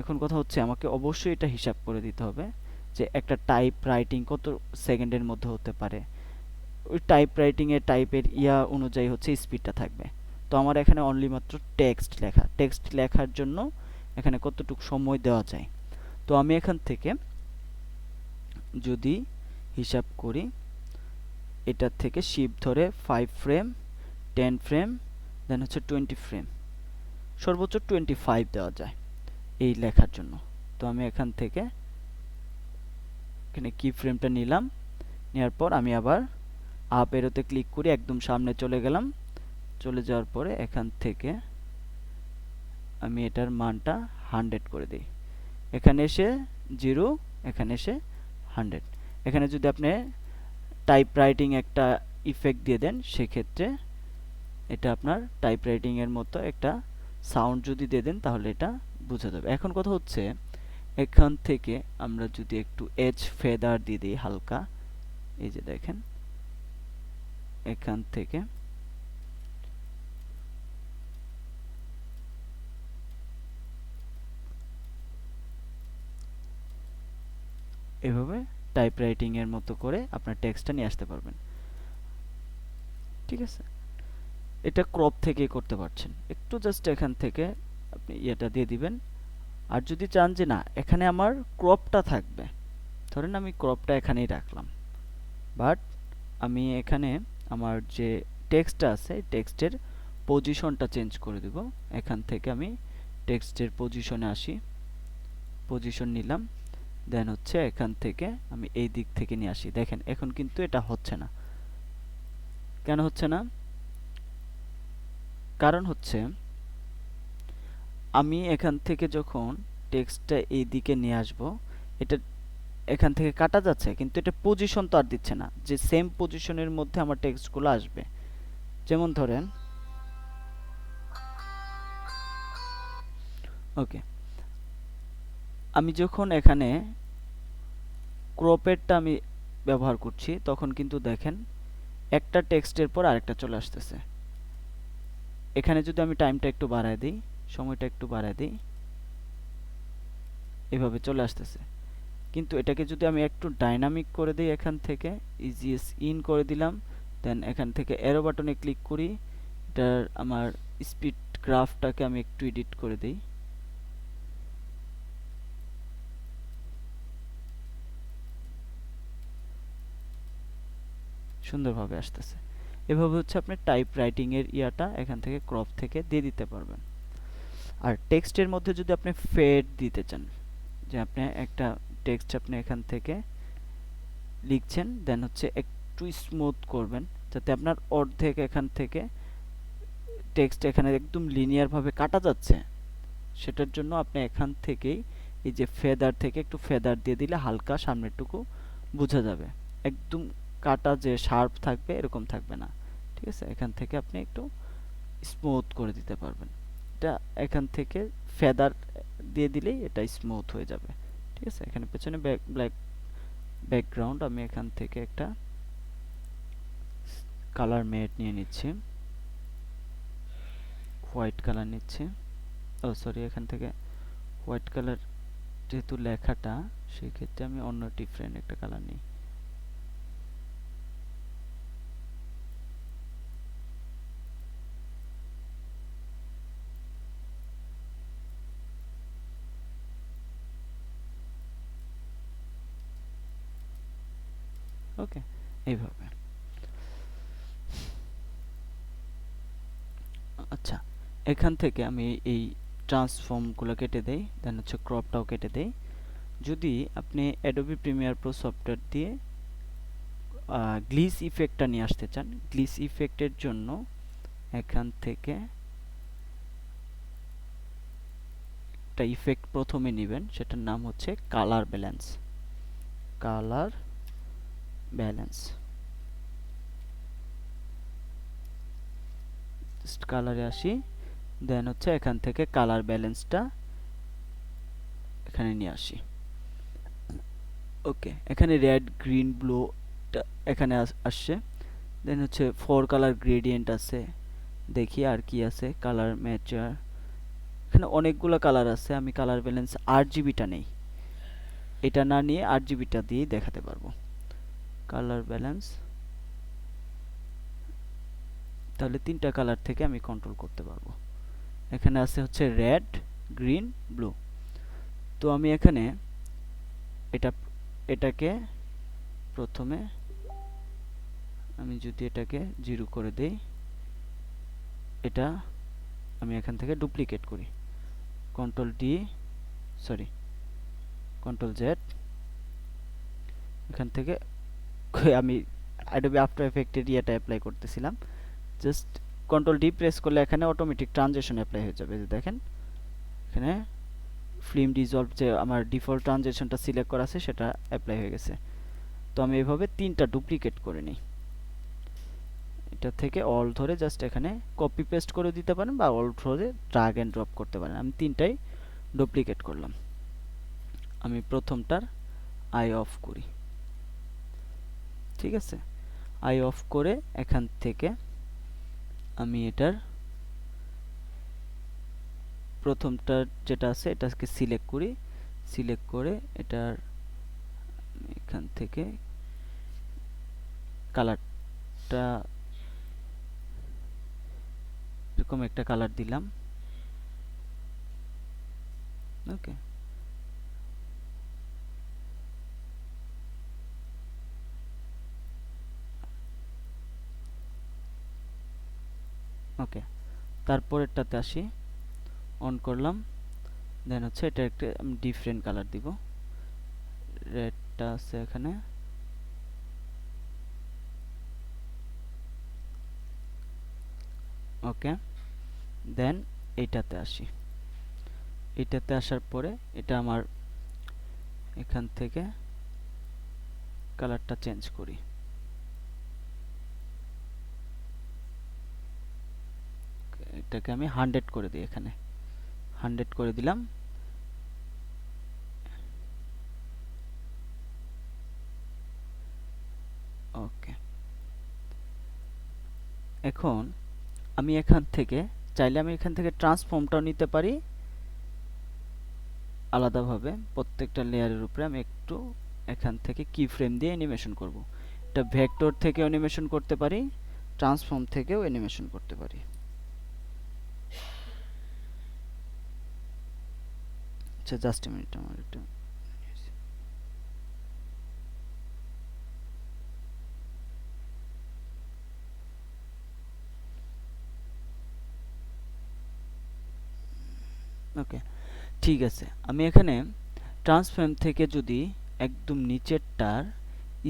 এখন কথা হচ্ছে আমাকে অবশ্যই এটা হিসাব করে দিতে হবে যে একটা টাইপ রাইটিং কত সেকেন্ডের মধ্যে হতে পারে, ওই টাইপ রাইটিং এর টাইপের ইয়া অনুযায়ী হচ্ছে স্পিডটা থাকবে। তো আমার এখানে অনলি মাত্র টেক্সট লেখা, টেক্সট লেখার জন্য এখানে কতটুকু সময় দেওয়া যায়। তো আমি এখান থেকে যদি হিসাব করি, এটার থেকে শিপ ধরে 5 ফ্রেম, 10 ফ্রেম, দেন হচ্ছে 20 ফ্রেম, সর্বোচ্চ 25 দেওয়া যায় এই লেখার জন্য। তো আমি এখান থেকে এখানে কি ফ্রেমটা নিলাম, নেওয়ার পর আমি আবার আপ এরোতে ক্লিক করি, একদম সামনে চলে গেলাম, চলে যাওয়ার পরে এখান থেকে আমি এটার মানটা 100 করে দিই, এখানে এসে 0, এখানে এসে 100। এখানে যদি আপনি টাইপ রাইটিং একটা ইফেক্ট দিয়ে দেন সেক্ষেত্রে এটা আপনার টাইপ রাইটিং এর মতো একটা সাউন্ড যদি দিয়ে দেন তাহলে এটা বোঝা যাবে। এখন কথা হচ্ছে এখান থেকে আমরা যদি একটু এজ ফেদার দিয়ে দিই হালকা, এই যে দেখেন এখান থেকে এভাবে টাইপ রাইটিং এর মতো করে আপনার টেক্সটটা নিয়ে আসতে পারবেন। ঠিক আছে, এটা ক্রপ থেকে করতে পারছেন, একটু জাস্ট এখান থেকে আপনি এটা দিয়ে দিবেন। আর যদি চান যে না এখানে আমার ক্রপটা থাকবে, ধরেন আমি ক্রপটা এখানেই রাখলাম, বাট আমি এখানে আমার যে টেক্সটটা আছে টেক্সটের পজিশনটা চেঞ্জ করে দিব। এখান থেকে আমি টেক্সটের পজিশনে আসি, পজিশন নিলাম, দেন হচ্ছে এখান থেকে আমি এই দিক থেকে নিয়ে আসি। দেখেন এখন কিন্তু এটা হচ্ছে না, কেন হচ্ছে না? কারণ হচ্ছে আমি এখান থেকে যখন টেক্সটটা এই দিকে নিয়ে আসব, এটা এখান থেকে কাটা যাচ্ছে কিন্তু এটা পজিশন তো আর দিচ্ছে না যে সেম পজিশনের মধ্যে আমার টেক্সটগুলো আসবে। যেমন ধরেন ওকে, আমি যখন এখানে ক্রপেরটা আমি ব্যবহার করছি তখন কিন্তু দেখেন একটা টেক্সটের পর আরেকটা চলে আসতেছে। এখানে যদি আমি টাইমটা একটু বাড়ায় দিই, সময়টা একটু বাড়ায় দিই, এভাবে চলে আসতেছে। কিন্তু এটাকে যদি আমি একটু ডাইনামিক করে দিই, এখান থেকে ইজিএস ইন করে দিলাম, দেন এখান থেকে অ্যারো বাটনে ক্লিক করি, এটার আমার স্পিড গ্রাফটাকে আমি একটু এডিট করে দেই। সুন্দরভাবে আসতেছে। এভাবে হচ্ছে আপনি টাইপ রাইটিং এর ইয়াটা এখান থেকে ক্রপ থেকে দিয়ে দিতে পারবেন। আর টেক্সটের মধ্যে যদি আপনি ফেড দিতে চান, যে আপনি একটা টেক্সট আপনি এখান থেকে লিখছেন, দেন হচ্ছে একটু স্মুথ করবেন যাতে আপনার অর্ধেক এখান থেকে টেক্সট এখানে একদম লিনিয়ার ভাবে কাটা যাচ্ছে, সেটার জন্য আপনি এখান থেকেই এই যে ফেদার থেকে একটু ফেদার দিয়ে দিলে হালকা সামনেরটুকু বোঝা যাবে। একদম কাটা যে শার্প থাকবে এরকম থাকবে না, ঠিক আছে? এখান থেকে আপনি একটু স্মুথ করে দিতে পারবেন। এটা এখান থেকে ফেদার দিয়ে দিলেই এটা স্মুথ হয়ে যাবে, ঠিক আছে? এখানে পেছনে ব্ল্যাক ব্যাকগ্রাউন্ড আমি এখান থেকে একটা কালার ম্যাট নিয়ে নিচ্ছি, হোয়াইট কালার নিচ্ছি। ও সরি, এখান থেকে হোয়াইট কালার যেহেতু লেখাটা, সেই ক্ষেত্রে আমি অন্য ডিফারেন্ট একটা কালার নিই। ওকে, এইভাবে। আচ্ছা, এখান থেকে আমি এই ট্রান্সফর্মগুলো কেটে দেই, দেন হচ্ছে ক্রপটাও কেটে দেই। যদি আপনি অ্যাডোবি প্রিমিয়ার প্রো সফটওয়্যার দিয়ে গ্লিস ইফেক্টটা নিয়ে আসতে চান, গ্লিস ইফেক্টের জন্য এখান থেকে একটা ইফেক্ট প্রথমে নেবেন, সেটার নাম হচ্ছে colour balance. Colour balance, just কালারে আসি, দেন হচ্ছে এখান থেকে কালার ব্যালেন্সটা এখানে নিয়ে আসি। ওকে, এখানে রেড গ্রিন ব্লু এখানে আসছে। দেন হচ্ছে 4 কালার গ্রেডিয়েন্ট আছে, দেখি আর কি আছে। কালার ম্যাচার, এখানে অনেকগুলো কালার আছে। আমি কালার ব্যালেন্স RGBটা নেই, এটা না নিয়ে RGBটা দিয়েই দেখাতে পারবো। কালার ব্যালেন্স, তাহলে 3টা কালার থেকে আমি কন্ট্রোল করতে পারবো। এখানে আছে হচ্ছে রেড, গ্রিন, ব্লু। তো আমি এখানে এটাকে প্রথমে আমি যদি এটাকে 0 করে দেই, এটা আমি এখান থেকে ডুপ্লিকেট করি, control D, sorry control Z. এখান থেকে আমি অ্যাডোবি আফটার এফেক্টের ইয়েটা অ্যাপ্লাই করতেছিলাম, জাস্ট কন্ট্রোল ডি প্রেস করলে এখানে অটোমেটিক ট্রানজিশন অ্যাপ্লাই হয়ে যাবে। দেখেন এখানে ফিল্ম ডিসলভ যে আমার ডিফল্ট ট্রানজিশনটা সিলেক্ট করা আছে সেটা অ্যাপ্লাই হয়ে গেছে। তো আমি এইভাবে 3টা ডুপ্লিকেট করে নিই। এটা থেকে অল ধরে জাস্ট এখানে কপি পেস্ট করে দিতে পারেন, বা অল ধরে ড্রাগ এন্ড ড্রপ করতে পারেন। আমি 3টাই ডুপ্লিকেট করলাম। আমি প্রথমটার আই অফ করি, ঠিক আছে? আই অফ করে এখান থেকে আমি এটার প্রথমটার যেটা আছে এটাকে সিলেক্ট করি, সিলেক্ট করে এটার এখান থেকে কালারটা এরকম একটা কালার দিলাম। ওকে, ওকে, তারপরেরটাতে আসি, অন করলাম, দেন হচ্ছে এটা একটা আমি ডিফারেন্ট কালার দিব। রেডটা আছে এখানে, ওকে। দেন এইটাতে আসি, এইটাতে আসার পরে এটা আমার এখান থেকে কালারটা চেঞ্জ করি। এটাকে আমি 100 করে দিই, এখানে 100 করে দিলাম। ওকে, এখন আমি এখান থেকে চাইলে আমি এখান থেকে ট্রান্সফর্মটাও নিতে পারি আলাদাভাবে। প্রত্যেকটা লেয়ারের উপরে আমি একটু এখান থেকে কি ফ্রেম দিয়ে অ্যানিমেশন করব। এটা ভেক্টর থেকে অ্যানিমেশন করতে পারি, ট্রান্সফর্ম থেকেও অ্যানিমেশন করতে পারি। আচ্ছা জাস্ট এ মিনিট, আমার এটা ওকে ঠিক আছে। আমি এখানে ট্রান্সফর্ম থেকে যদি একদম নিচেরটার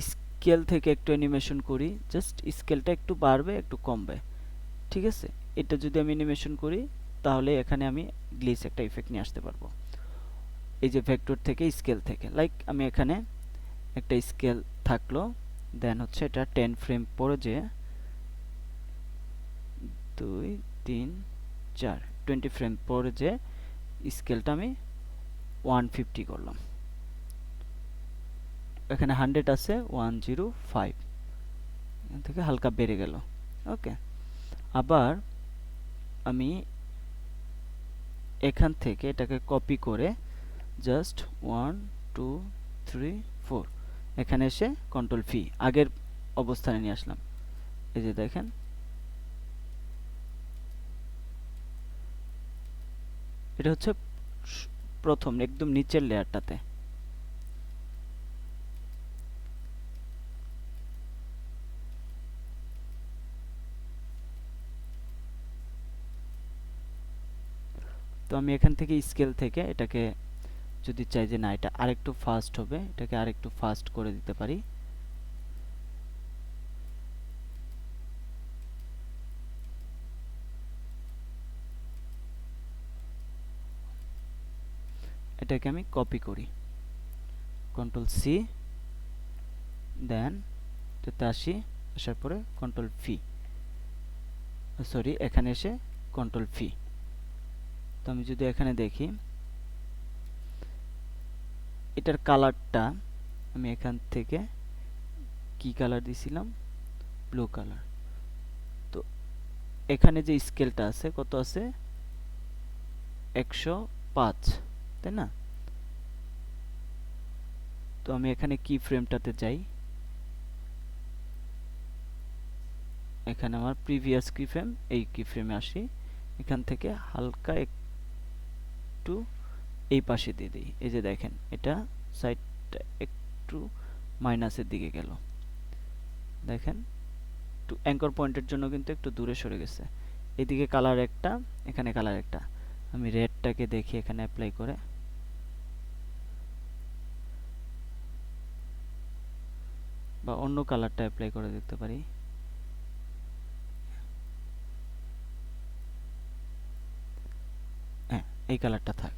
স্কেল থেকে একটু অ্যানিমেশন করি, জাস্ট স্কেলটা একটু বাড়বে একটু কমবে, ঠিক আছে? এটা যদি আমি অ্যানিমেশন করি তাহলে এখানে আমি গ্লিচ একটা ইফেক্ট নিয়ে আসতে পারবো। এই যে ভেক্টর থেকে স্কেল থেকে, লাইক আমি এখানে একটা স্কেল থাকলো, দেন হচ্ছে এটা 10 ফ্রেম পরে যে 2 3 4 20 ফ্রেম পরে যে স্কেলটা আমি 150 করলাম। এখানে 100 আছে, 105 এখান থেকে হালকা বেড়ে গেল। ওকে, আবার আমি এখান থেকে এটাকে কপি করে জাস্ট 1 2 3 4 এখানে এসে কন্ট্রোল ভি আগের অবস্থানে নিয়ে আসলাম। এই যে দেখেন এটা হচ্ছে প্রথম একদম নিচের লেয়ারটাতে। তো আমি এখান থেকে স্কেল থেকে এটাকে যদি চাই যে না এটা আরেকটু ফাস্ট হবে, এটাকে আরেকটু ফাস্ট করে দিতে পারি। এটাকে আমি কপি করি, কন্ট্রোল সি, দেন এটাতে আসি, আসার পরে কন্ট্রোল ভি, সরি এখানে এসে কন্ট্রোল ভি। তো আমি যদি এখানে দেখি এটার কালারটা আমি এখান থেকে কি কালার দিছিলাম, ব্লু কালার। তো এখানে যে স্কেলটা আছে কত আছে, 105, তাই না? তো আমি এখানে কি ফ্রেমটাতে যাই, এখানে আমার প্রিভিয়াস কি ফ্রেম, এই কি ফ্রেমে আসি, এখান থেকে হালকা একটু এই পাশে দিয়ে দিই। এই যে দেখেন এটা সাইডটা একটু মাইনাসের দিকে গেল, দেখেন একটু অ্যাঙ্কর পয়েন্টের জন্য কিন্তু একটু দূরে সরে গেছে। এদিকে কালার একটা, এখানে কালার একটা। আমি রেডটাকে দেখি এখানে অ্যাপ্লাই করে, বা অন্য কালারটা অ্যাপ্লাই করে দেখতে পারি। হ্যাঁ এই কালারটা থাক।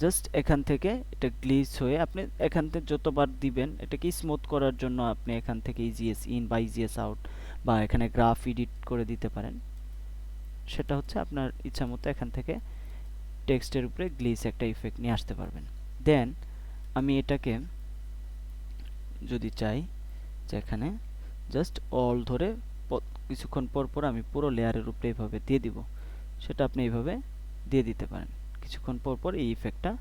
জাস্ট এখান থেকে এটা গ্লিচ হয়ে আপনি এখান থেকে যতবার দিবেন এটাকে স্মুথ করার জন্য আপনি এখান থেকে ইজিএস ইন বা ইজিএস আউট বা এখানে গ্রাফ এডিট করে দিতে পারেন। সেটা হচ্ছে আপনার ইচ্ছা মতো এখান থেকে টেক্সটের উপরে গ্লিচ একটা ইফেক্ট নিয়ে আসতে পারবেন। দেন আমি এটাকে যদি চাই যে এখানে জাস্ট অল ধরে কিছুক্ষণ পর পর আমি পুরো লেয়ারের উপরে এইভাবে দিয়ে দিব, সেটা আপনি এইভাবে দিয়ে দিতে পারেন। কিছুক্ষণ পর পর এই ইফেক্টটা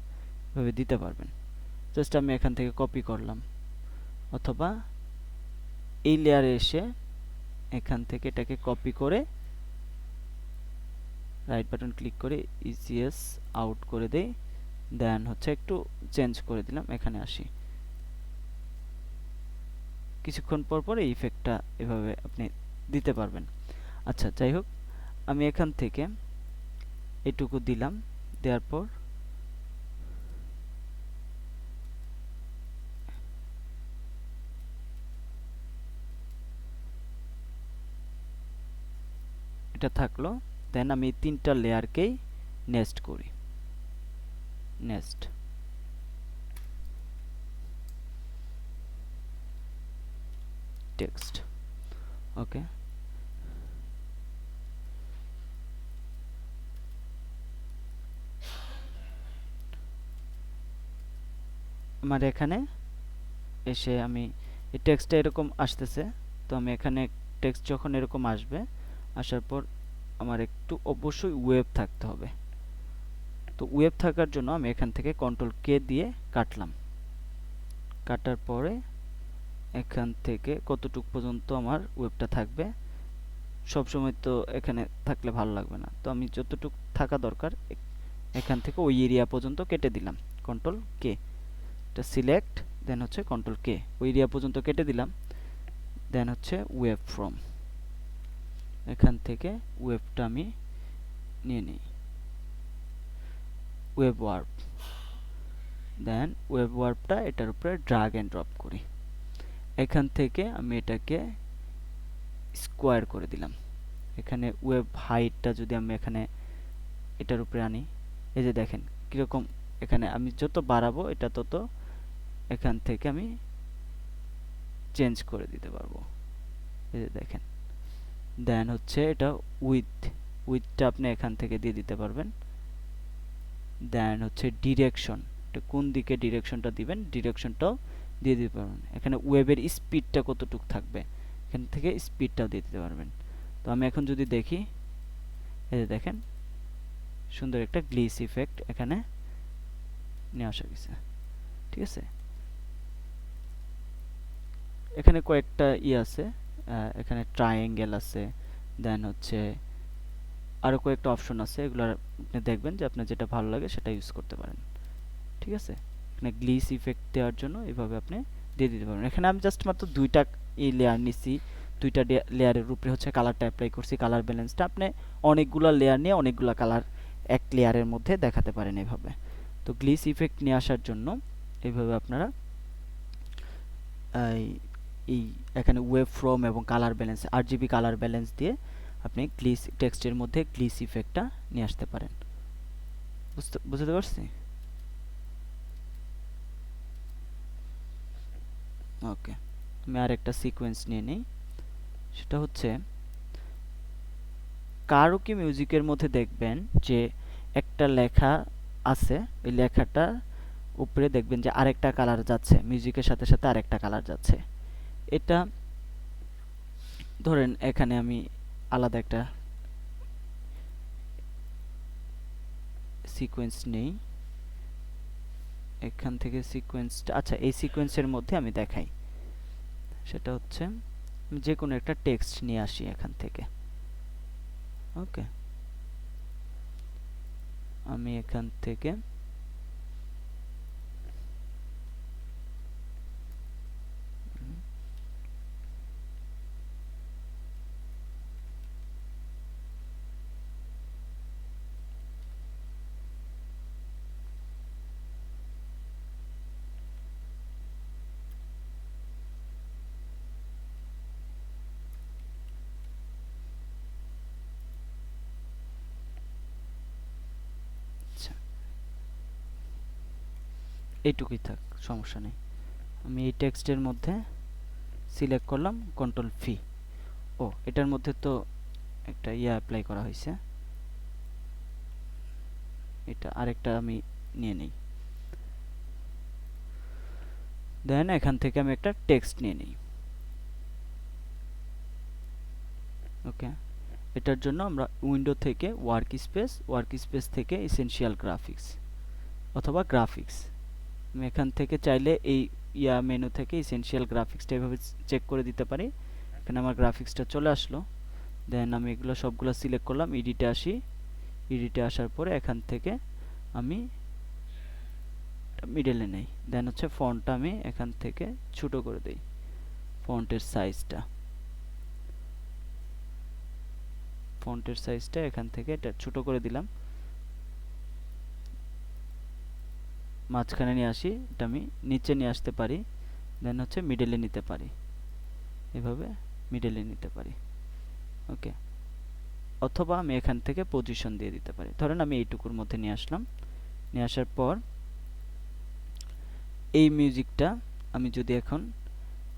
এভাবে দিতে পারবেন। জাস্ট আমি এখান থেকে কপি করলাম, অথবা এই লেয়ারে এসে এখান থেকে এটাকে কপি করে রাইট বাটন ক্লিক করে ইজিএস আউট করে দেই, দেন হচ্ছে একটু চেঞ্জ করে দিলাম, এখানে আসি। কিছুক্ষণ পর পর এই ইফেক্টটা এভাবে আপনি দিতে পারবেন। আচ্ছা যাই হোক, আমি এখান থেকে এটুকু দিলাম, দেওয়ার পর এটা থাকলো। দেন আমি তিনটা লেয়ারকেই নেস্ট করি, নেস্ট। টেক্সট ওকে, আমার এখানে এসে আমি এই টেক্সটটা এরকম আসতেছে। তো আমি এখানে টেক্সট যখন এরকম আসবে, আসার পর আমার একটু অবশ্যই ওয়েভ থাকতে হবে। তো ওয়েব থাকার জন্য আমি এখান থেকে কন্ট্রোল কে দিয়ে কাটলাম। কাটার পরে এখান থেকে কতটুক পর্যন্ত আমার ওয়েবটা থাকবে, সবসময় তো এখানে থাকলে ভালো লাগবে না, তো আমি যতটুক থাকা দরকার এখান থেকে ওই এরিয়া পর্যন্ত কেটে দিলাম। কন্ট্রোল কে, এটা সিলেক্ট, দেন হচ্ছে কন্ট্রোল কে, ওই এরিয়া পর্যন্ত কেটে দিলাম। দেন হচ্ছে ওয়েব ফ্রম, এখান থেকে ওয়েবটা আমি নিয়ে নিই, ওয়েব ওয়ার্প, দেন ওয়েব ওয়ার্পটা এটার উপরে ড্রাগ অ্যান্ড ড্রপ করি। এখান থেকে আমি এটাকে স্কোয়ার করে দিলাম। এখানে ওয়েব হাইটটা যদি আমি এখানে এটার উপরে আনি, এই যে দেখেন কীরকম, এখানে আমি যত বাড়াবো এটা তত এখান থেকে আমি চেঞ্জ করে দিতে পারবো, এই যে দেখেন। দেন হচ্ছে এটা উইথটা আপনি এখান থেকে দিয়ে দিতে পারবেন। দেন হচ্ছে ডিরেকশন, এটা কোন দিকে ডিরেকশনটা দিবেন, ডিরেকশনটাও দিয়ে দিতে পারবেন। এখানে ওয়েবের স্পিডটা কতটুকু থাকবে, এখান থেকে স্পিডটাও দিয়ে দিতে পারবেন। তো আমি এখন যদি দেখি, এই যে দেখেন সুন্দর একটা গ্লিচ ইফেক্ট এখানে নিয়ে আসা গেছে, ঠিক আছে। এখানে কয়েকটা আছে, এখানে ট্রায়াঙ্গেল আছে, দেন হচ্ছে আরো কয়েকটা অপশন আছে, এগুলো আপনি দেখবেন যে আপনার যেটা ভালো লাগে সেটা ইউজ করতে পারেন, ঠিক আছে। এখানে গ্লিচ ইফেক্ট দেওয়ার জন্য এভাবে আপনি দিয়ে দিতে পারবেন। এখানে আমি জাস্ট মাত্র দুইটা লেয়ার নিছি, দুইটা লেয়ারের উপরে হচ্ছে কালারটা অ্যাপ্লাই করছি, কালার ব্যালেন্সটা আপনি অনেকগুলো লেয়ার নিয়ে অনেকগুলো কালার এক লেয়ারের মধ্যে দেখাতে পারেন এভাবে। তো গ্লিচ ইফেক্ট নিয়ে আসার জন্য এইভাবে আপনারা এই এখানে ওয়েব ফ্রম এবং colour balance, RGB colour balance দিয়ে আপনি গ্লিচ টেক্সটের মধ্যে গ্লিচ ইফেক্টটা নিয়ে আসতে পারেন। বুঝতে পারছি? ওকে, আমি আরেকটা সিকোয়েন্স নিয়ে নিই, সেটা হচ্ছে কারোকি মিউজিকের মধ্যে দেখবেন যে একটা লেখা আছে, ওই লেখাটা উপরে দেখবেন যে আরেকটা কালার যাচ্ছে, মিউজিকের সাথে সাথে আরেকটা কালার যাচ্ছে। এটা ধরেন এখানে আমি আলাদা একটা সিকোয়েন্স নেই, এখান থেকে সিকোয়েন্সটা, আচ্ছা এই সিকোয়েন্সের মধ্যে আমি দেখাই, সেটা হচ্ছে আমি যে কোনো একটা টেক্সট নিয়ে আসি এখান থেকে। ওকে, আমি এখান থেকে এইটুকুই থাক, সমস্যা নেই। আমি এই টেক্সটের মধ্যে সিলেক্ট করলাম, কন্ট্রোল ভি। ও, এটার মধ্যে তো একটা অ্যাপ্লাই করা হয়েছে, এটা আরেকটা আমি নিয়ে নিই। দেন এখান থেকে আমি একটা টেক্সট নিয়ে নিই। ওকে, এটার জন্য আমরা উইন্ডো থেকে ওয়ার্ক স্পেস থেকে এসেনশিয়াল গ্রাফিক্স অথবা গ্রাফিক্স, আমি এখান থেকে চাইলে এই মেনু থেকে এসেনশিয়াল গ্রাফিক্সটা এভাবে চেক করে দিতে পারি। এখানে আমার গ্রাফিক্সটা চলে আসলো। দেন আমি এগুলো সবগুলো সিলেক্ট করলাম, এডিটে আসি, এডিটে আসার পরে এখান থেকে আমি মিডলে নেই। দেন হচ্ছে ফন্টটা আমি এখান থেকে ছোট করে দেই, ফন্টের সাইজটা এখান থেকে এটা ছোট করে দিলাম। মাঝখানে নিয়ে আসি, এটা আমি নিচে নিয়ে আসতে পারি, দেন হচ্ছে মিডলে নিতে পারি, এভাবে মিডলে নিতে পারি। ওকে, অথবা আমি এখান থেকে পজিশন দিয়ে দিতে পারি। ধরেন আমি এইটুকুর মধ্যে নিয়ে আসলাম, নিয়ে আসার পর এই মিউজিকটা আমি যদি এখন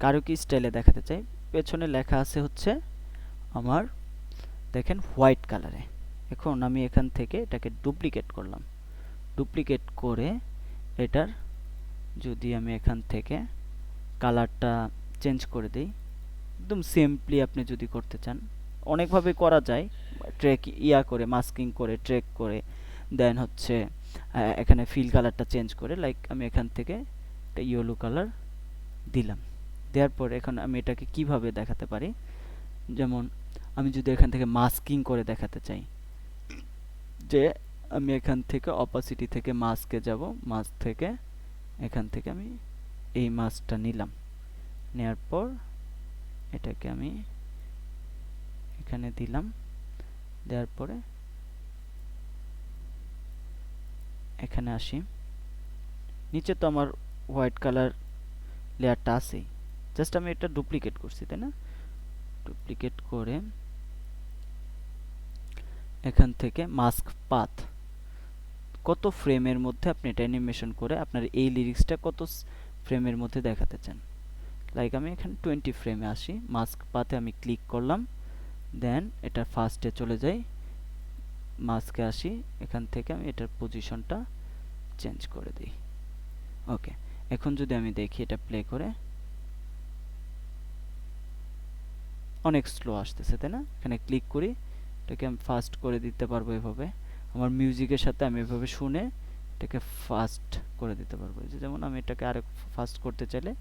কারোকি স্টাইলে দেখাতে চাই, পেছনে লেখা আছে হচ্ছে আমার দেখেন হোয়াইট কালারে। এখন আমি এখান থেকে এটাকে ডুপ্লিকেট করলাম, ডুপ্লিকেট করে এটার যদি আমি এখান থেকে কালারটা চেঞ্জ করে দিই, একদম সিম্পলি আপনি যদি করতে চান অনেকভাবে করা যায়, ট্রেক করে মাস্কিং করে ট্রেক করে, দেন হচ্ছে এখানে ফিল কালারটা চেঞ্জ করে, লাইক আমি এখান থেকে একটা ইয়েলো কালার দিলাম। দেওয়ার পর এখন আমি এটাকে কিভাবে দেখাতে পারি, যেমন আমি যদি এখান থেকে মাস্কিং করে দেখাতে চাই, যে আমি এখান থেকে অপাসিটি থেকে মাস্কে যাব, মাস্ক থেকে এখান থেকে আমি এই মাস্কটা নিলাম, নেওয়ার পর এটাকে আমি এখানে দিলাম, দেওয়ার পরে এখানে আসি, নিচে তো আমার হোয়াইট কালার লেয়ারটা আছেই, জাস্ট আমি এটা ডুপ্লিকেট করছি, তাই না? ডুপ্লিকেট করে এখান থেকে মাস্ক পাথ, কত ফ্রেমের মধ্যে আপনি এটা অ্যানিমেশন করে আপনার এই লিরিক্সটা কত ফ্রেমের মধ্যে দেখাতে চান, লাইক আমি এখানে 20 ফ্রেমে আসি, মাস্ক পাথে আমি ক্লিক করলাম, দেন এটা ফার্স্টে চলে যাই, মাস্কে আসি, এখান থেকে আমি এটার পজিশনটা চেঞ্জ করে দিই। ওকে, এখন যদি আমি দেখি এটা প্লে করে, অনেক স্লো আসতেছে, তাই না? এখানে ক্লিক করি, এটাকে আমি ফাস্ট করে দিতে পারবো এভাবে, আমার মিউজিকের সাথে আমি এভাবে শুনে এটাকে ফাস্ট করে দিতে পারবো। যেমন আমি এটাকে আরো ফাস্ট করতে চাইলে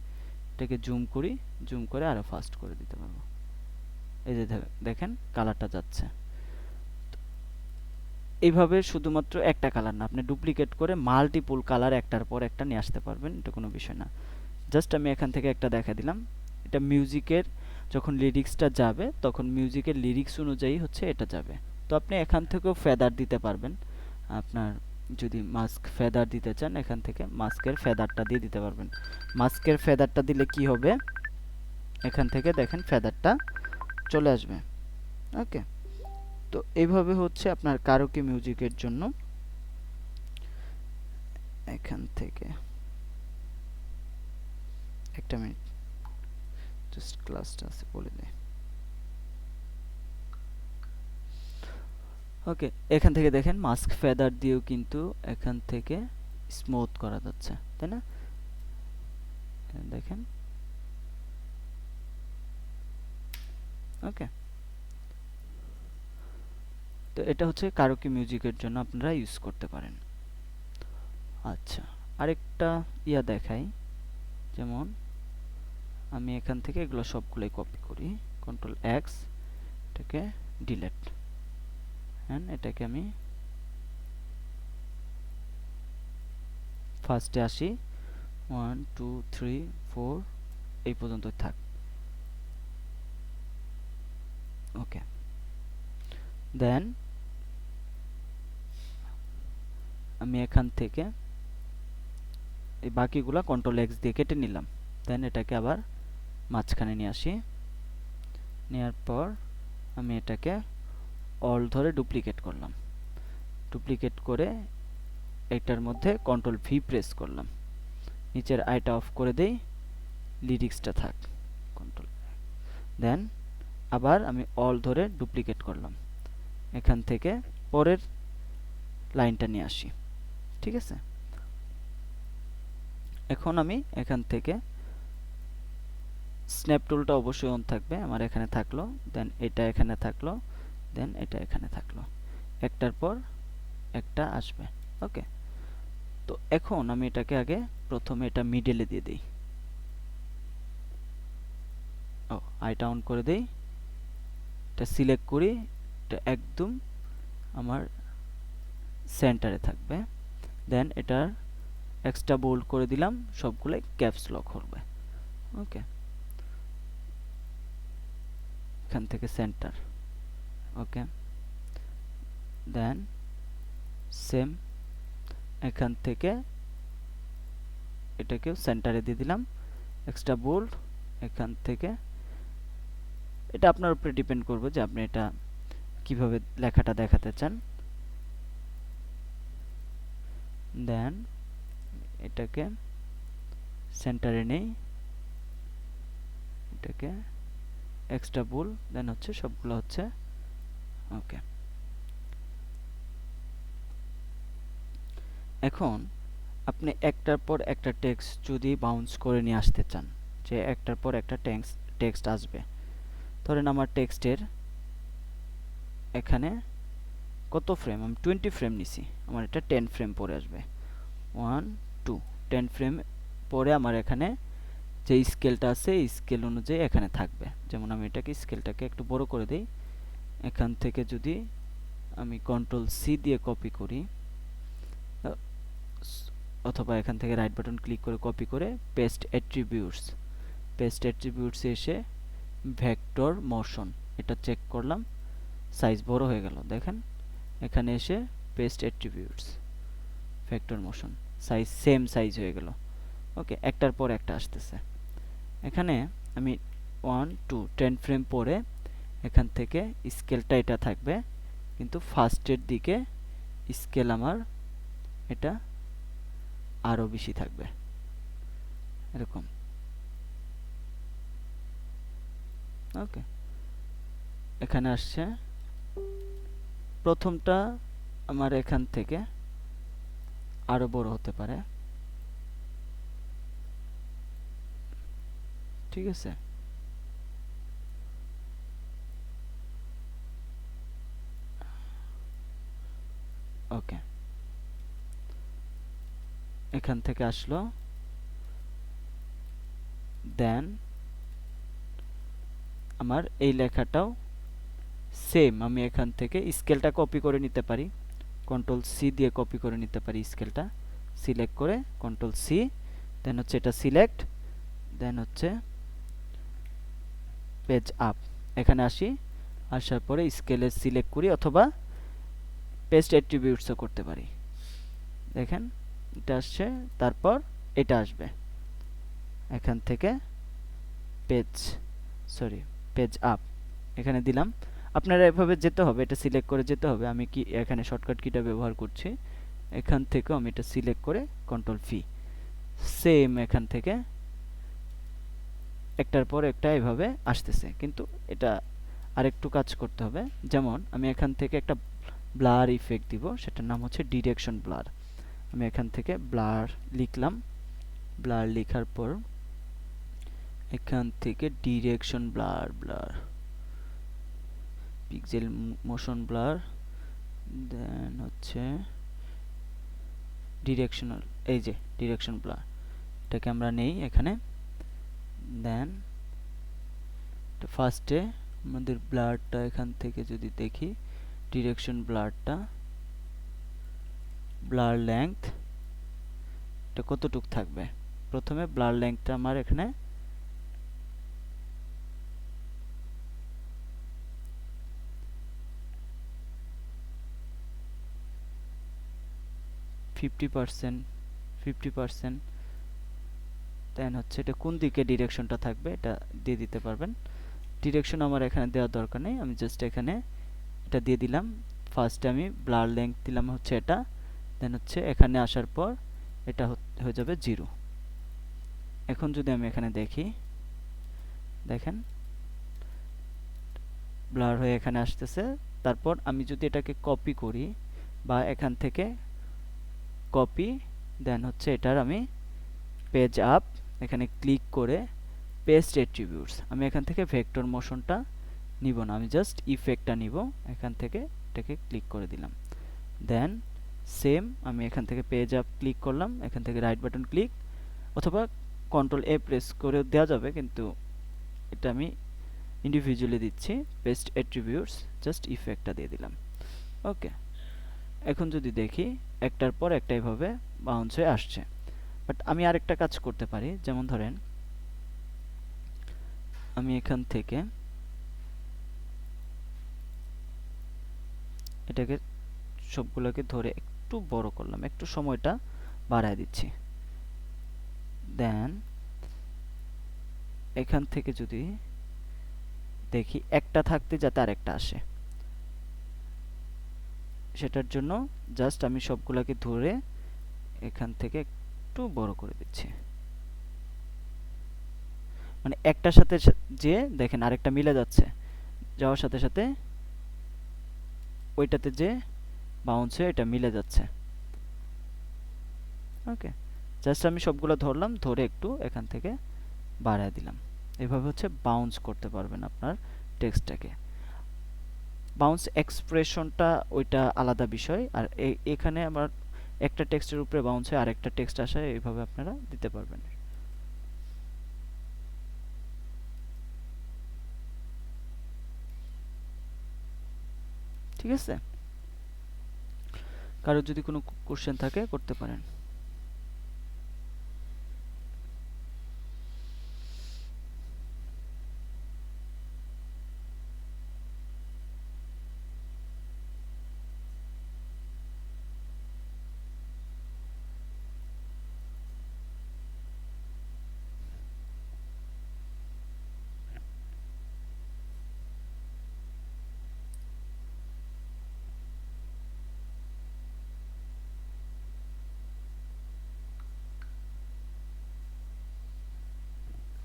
এটাকে জুম করি, জুম করে আরো ফাস্ট করে দিতে পারবো। এই যে দেখেন কালারটা যাচ্ছে। এইভাবে শুধুমাত্র একটা কালার না, আপনি ডুপ্লিকেট করে মাল্টিপল কালার একটার পর একটা নিয়ে আসতে পারবেন, এটা কোনো বিষয় না। জাস্ট আমি এখান থেকে একটা দেখা দিলাম, এটা মিউজিকের যখন লিরিক্সটা যাবে তখন মিউজিকের লিরিক্স অনুযায়ী হচ্ছে এটা যাবে। তো আপনি এখান থেকেও ফেদার দিতে পারবেন, আপনার যদি মাস্ক ফেদার দিতে চান এখান থেকে মাস্কের ফেদারটা দিয়ে দিতে পারবেন। মাস্কের ফেদারটা দিলে কি হবে, এখান থেকে দেখেন ফেদারটা চলে আসবে। ওকে, তো এইভাবে হচ্ছে আপনার কারোকি মিউজিকের জন্য এখান থেকে একটা মিনিট, জাস্ট ক্লাসটা আছে বলে দেয়। ওকে, এখান থেকে দেখেন মাস্ক ফেদার দিয়েও কিন্তু এখান থেকে স্মুথ করা যাচ্ছে, তাই না? দেখেন, ওকে, তো এটা হচ্ছে কারোকি মিউজিকের জন্য আপনারা ইউজ করতে পারেন। আচ্ছা, আরেকটা ইয়া দেখাই, যেমন আমি এখান থেকে এগুলো সবগুলোই কপি করি, কন্ট্রোল এক্স, এটাকে ডিলিট, এন্ড এটাকে আমি ফার্স্টে আসি, 1 2 3 4 এই পর্যন্ত থাক। ওকে, দেন আমি এখান থেকে এই বাকিগুলা কন্ট্রোল এক্স দিয়ে কেটে নিলাম, দেন এটাকে আবার মাঝখানে নিয়ে আসি, নেওয়ার পর আমি এটাকে অল ধরে ডুপ্লিকেট করলাম, ডুপ্লিকেট করে এটার মধ্যে কন্ট্রোল ভি প্রেস করলাম, নিচের আইটা অফ করে দেই, লিরিক্সটা থাক, কন্ট্রোল, দেন আবার আমি অল ধরে ডুপ্লিকেট করলাম, এখান থেকে পরের লাইনটা নিয়ে আসি, ঠিক আছে? এখন আমি এখান থেকে স্ন্যাপ টুলটা অবশ্যই অন থাকবে, আমার এখানে থাকলো, দেন এটা এখানে থাকলো, দেন এটা এখানে থাকলো, একটার পর একটা আসবে। ওকে, তো এখন আমি এটাকে আগে প্রথমে এটা মিডলে দিয়ে দিই, ও আইটা অন করে দেই, এটা সিলেক্ট করি, এটা একদম আমার সেন্টারে থাকবে, দেন এটার এক্সট্রা বোল্ড করে দিলাম, সবগুলাই ক্যাপস লক হবে। ওকে, এখান থেকে সেন্টার, ওকে, দেন সেম এখান থেকে এটাকেও সেন্টারে দিয়ে দিলাম, এক্সট্রা বোল্ড এখান থেকে, এটা আপনার উপরে ডিপেন্ড করবে যে আপনি এটা কিভাবে লেখাটা দেখাতে চান। দেন এটাকে সেন্টারে নেই, এটাকে এক্সট্রা বোল্ড, দেন হচ্ছে সবগুলো হচ্ছে ওকে। এখন আপনি একটার পর একটা টেক্সট যদি বাউন্স করে নিয়ে আসতে চান, যে একটার পর একটা টেক্সট আসবে, ধরেন আমার টেক্সটের এখানে কত ফ্রেম, আমি 20 ফ্রেম নিছি, আমার এটা 10 ফ্রেম পরে আসবে। 1 2 10 ফ্রেম পরে আমার এখানে যে স্কেলটা আছে এই স্কেল অনুযায়ী এখানে থাকবে। যেমন আমি এটাকে স্কেলটাকে একটু বড় করে দেই, এখান থেকে যদি আমি কন্ট্রোল সি দিয়ে কপি করি অথবা এখান থেকে রাইট বাটন ক্লিক করে কপি করে পেস্ট অ্যাট্রিবিউটস এসে ভেক্টর মোশন এটা চেক করলাম, সাইজ বড় হয়ে গেল। দেখেন এখানে এসে paste attributes vector motion size same size হয়ে গেল। ওকে, একটার পর একটা আসতেছে। এখানে আমি 1 2 10 ফ্রেম পরে এখান থেকে স্কেলটা এটা থাকবে, কিন্তু ফার্স্টের দিকে স্কেল আমার এটা আরো বেশি থাকবে এরকম। ওকে, এখানে আসছে প্রথমটা আমার এখান থেকে আরো বড় হতে পারে, ঠিক আছে। ওকে, এখান থেকে আসলো, দেন আমার এই লেখাটাও সেম আমি এখান থেকে স্কেলটা কপি করে নিতে পারি, কন্ট্রোল সি দিয়ে কপি করে নিতে পারি, স্কেলটা সিলেক্ট করে কন্ট্রোল সি, দেন হচ্ছে এটা সিলেক্ট, দেন হচ্ছে পেজ আপ, এখানে আসি, আসার পরে স্কেলে সিলেক্ট করি অথবা পেস্ট অ্যাট্রিবিউটসও করতে পারি। দেখেন এটা আসছে, তারপর এটা আসবে এখান থেকে পেজ আপ এখানে দিলাম। আপনারা এভাবে যেতে হবে, এটা সিলেক্ট করে যেতে হবে। আমি কি এখানে শর্টকাট কিটা ব্যবহার করছি, এখান থেকে আমি এটা সিলেক্ট করে কন্ট্রোল ভি, সেম এখান থেকে একটার পর একটা এভাবে আসতেছে, কিন্তু এটা আরেকটু কাজ করতে হবে। যেমন আমি এখান থেকে একটা ব্লার ইফেক্ট দিব, সেটার নাম হচ্ছে ডিরেকশন ব্লার। আমি এখান থেকে ব্লার লিখলাম, ব্লার লেখার পর এখান থেকে direction blur pixel motion blur, then হচ্ছে ডিরেকশনাল, এই যে ডিরেকশন ব্লার, এটাকে আমরা নেই এখানে। দেন ফার্স্টে আমাদের ব্লারটা এখান থেকে যদি দেখি, ডিরেকশন ব্লারটা ব্লার লেংথ এটা কতটুক থাকবে, প্রথমে ব্লার লেংথটা আমার এখানে 50%, দেন হচ্ছে এটা কোন দিকে ডিরেকশনটা থাকবে এটা দিয়ে দিতে পারবেন। ডিরেকশন আমার এখানে দেওয়ার দরকার নেই, আমি জাস্ট এখানে এটা দিয়ে দিলাম। ফার্স্টে আমি ব্লার লেংথ দিলাম হচ্ছে এটা, দেন হচ্ছে এখানে আসার পর এটা হয়ে যাবে 0। এখন যদি আমি এখানে দেখি, দেখেন ব্লার হয়ে এখানে আসতেছে। তারপর আমি যদি এটাকে কপি করি বা এখান থেকে কপি, দেন হচ্ছে এটার আমি পেজ আপ এখানে ক্লিক করে পেস্ট অ্যাট্রিবিউটস, আমি এখান থেকে ভেক্টর মোশনটা নিব না, আমি জাস্ট ইফেক্টটা নিব, এখান থেকে এটাকে ক্লিক করে দিলাম। দেন সেম আমি এখান থেকে পেজ আপ ক্লিক করলাম, এখান থেকে রাইট বাটন ক্লিক অথবা কন্ট্রোল এ প্রেস করে দেওয়া যাবে, কিন্তু এটা আমি ইন্ডিভিজুয়ালি দিচ্ছি, পেস্ট অ্যাট্রিবিউটস জাস্ট ইফেক্টটা দিয়ে দিলাম। ওকে, এখন যদি দেখি একটার পর একটা এইভাবে বাউন্স হয়ে আসছে। বাট আমি আরেকটা কাজ করতে পারি, যেমন ধরেন আমি এখান থেকে এটাকে সবগুলোকে ধরে একটু বড় করলাম, একটু সময়টা বাড়ায় দিচ্ছি। দেন এখান থেকে যদি দেখি একটা থাকতে যাতে আরেকটা আসে, সেটার জন্য জাস্ট আমি সবগুলোকে ধরে এখান থেকে একটু বড় করে দিচ্ছি, মানে একটার সাথে যে দেখেন আরেকটা মিলে যাচ্ছে, যাওয়ার সাথে সাথে ওইটাতে যে বাউন্স হয়ে এটা মিলে যাচ্ছে। ওকে, জাস্ট আমি সবগুলো ধরলাম, ধরে একটু এখান থেকে বাড়ায় দিলাম। এভাবে হচ্ছে বাউন্স করতে পারবেন আপনার টেক্সটটাকে। বাউন্স এক্সপ্রেশনটা ওইটা আলাদা বিষয়, আর এখানে আমার একটা টেক্সটের উপরে বাউন্স হয় আর একটা টেক্সট আসে, এইভাবে আপনারা দিতে পারবেন। ঠিক আছে, কারো যদি কোনো কোশ্চেন থাকে করতে পারেন।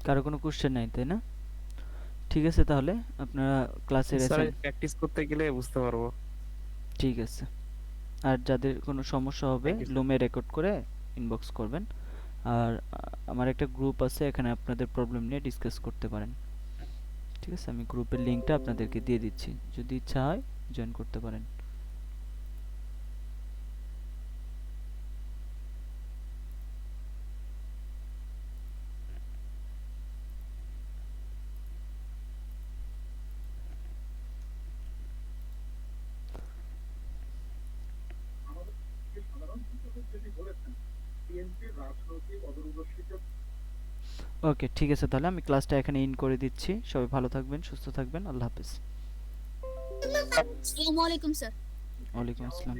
কারো কোনো কোশ্চেন নাই তাই না? ঠিক আছে, তাহলে আপনারা ক্লাসের স্যার প্র্যাকটিস করতে গেলে বুঝতে পারবো। ঠিক আছে। আর যাদের কোনো সমস্যা হবে থ্যাংক ইউ স্যার। লুমে রেকর্ড করে ইনবক্স করবেন। আর আমার একটা গ্রুপ আছে, এখানে আপনাদের প্রবলেম নিয়ে ডিসকাস করতে পারেন। ঠিক আছে, আমি গ্রুপের লিঙ্কটা আপনাদেরকে দিয়ে দিচ্ছি, যদি ইচ্ছা হয় জয়েন করতে পারেন। ওকে, ঠিক আছে, তাহলে আমি ক্লাসটা এখানে ইন করে দিচ্ছি। সবাই ভালো থাকবেন, সুস্থ থাকবেন, আল্লাহ হাফেজ। আসসালামু আলাইকুম স্যার। ওয়ালাইকুম আসসালাম।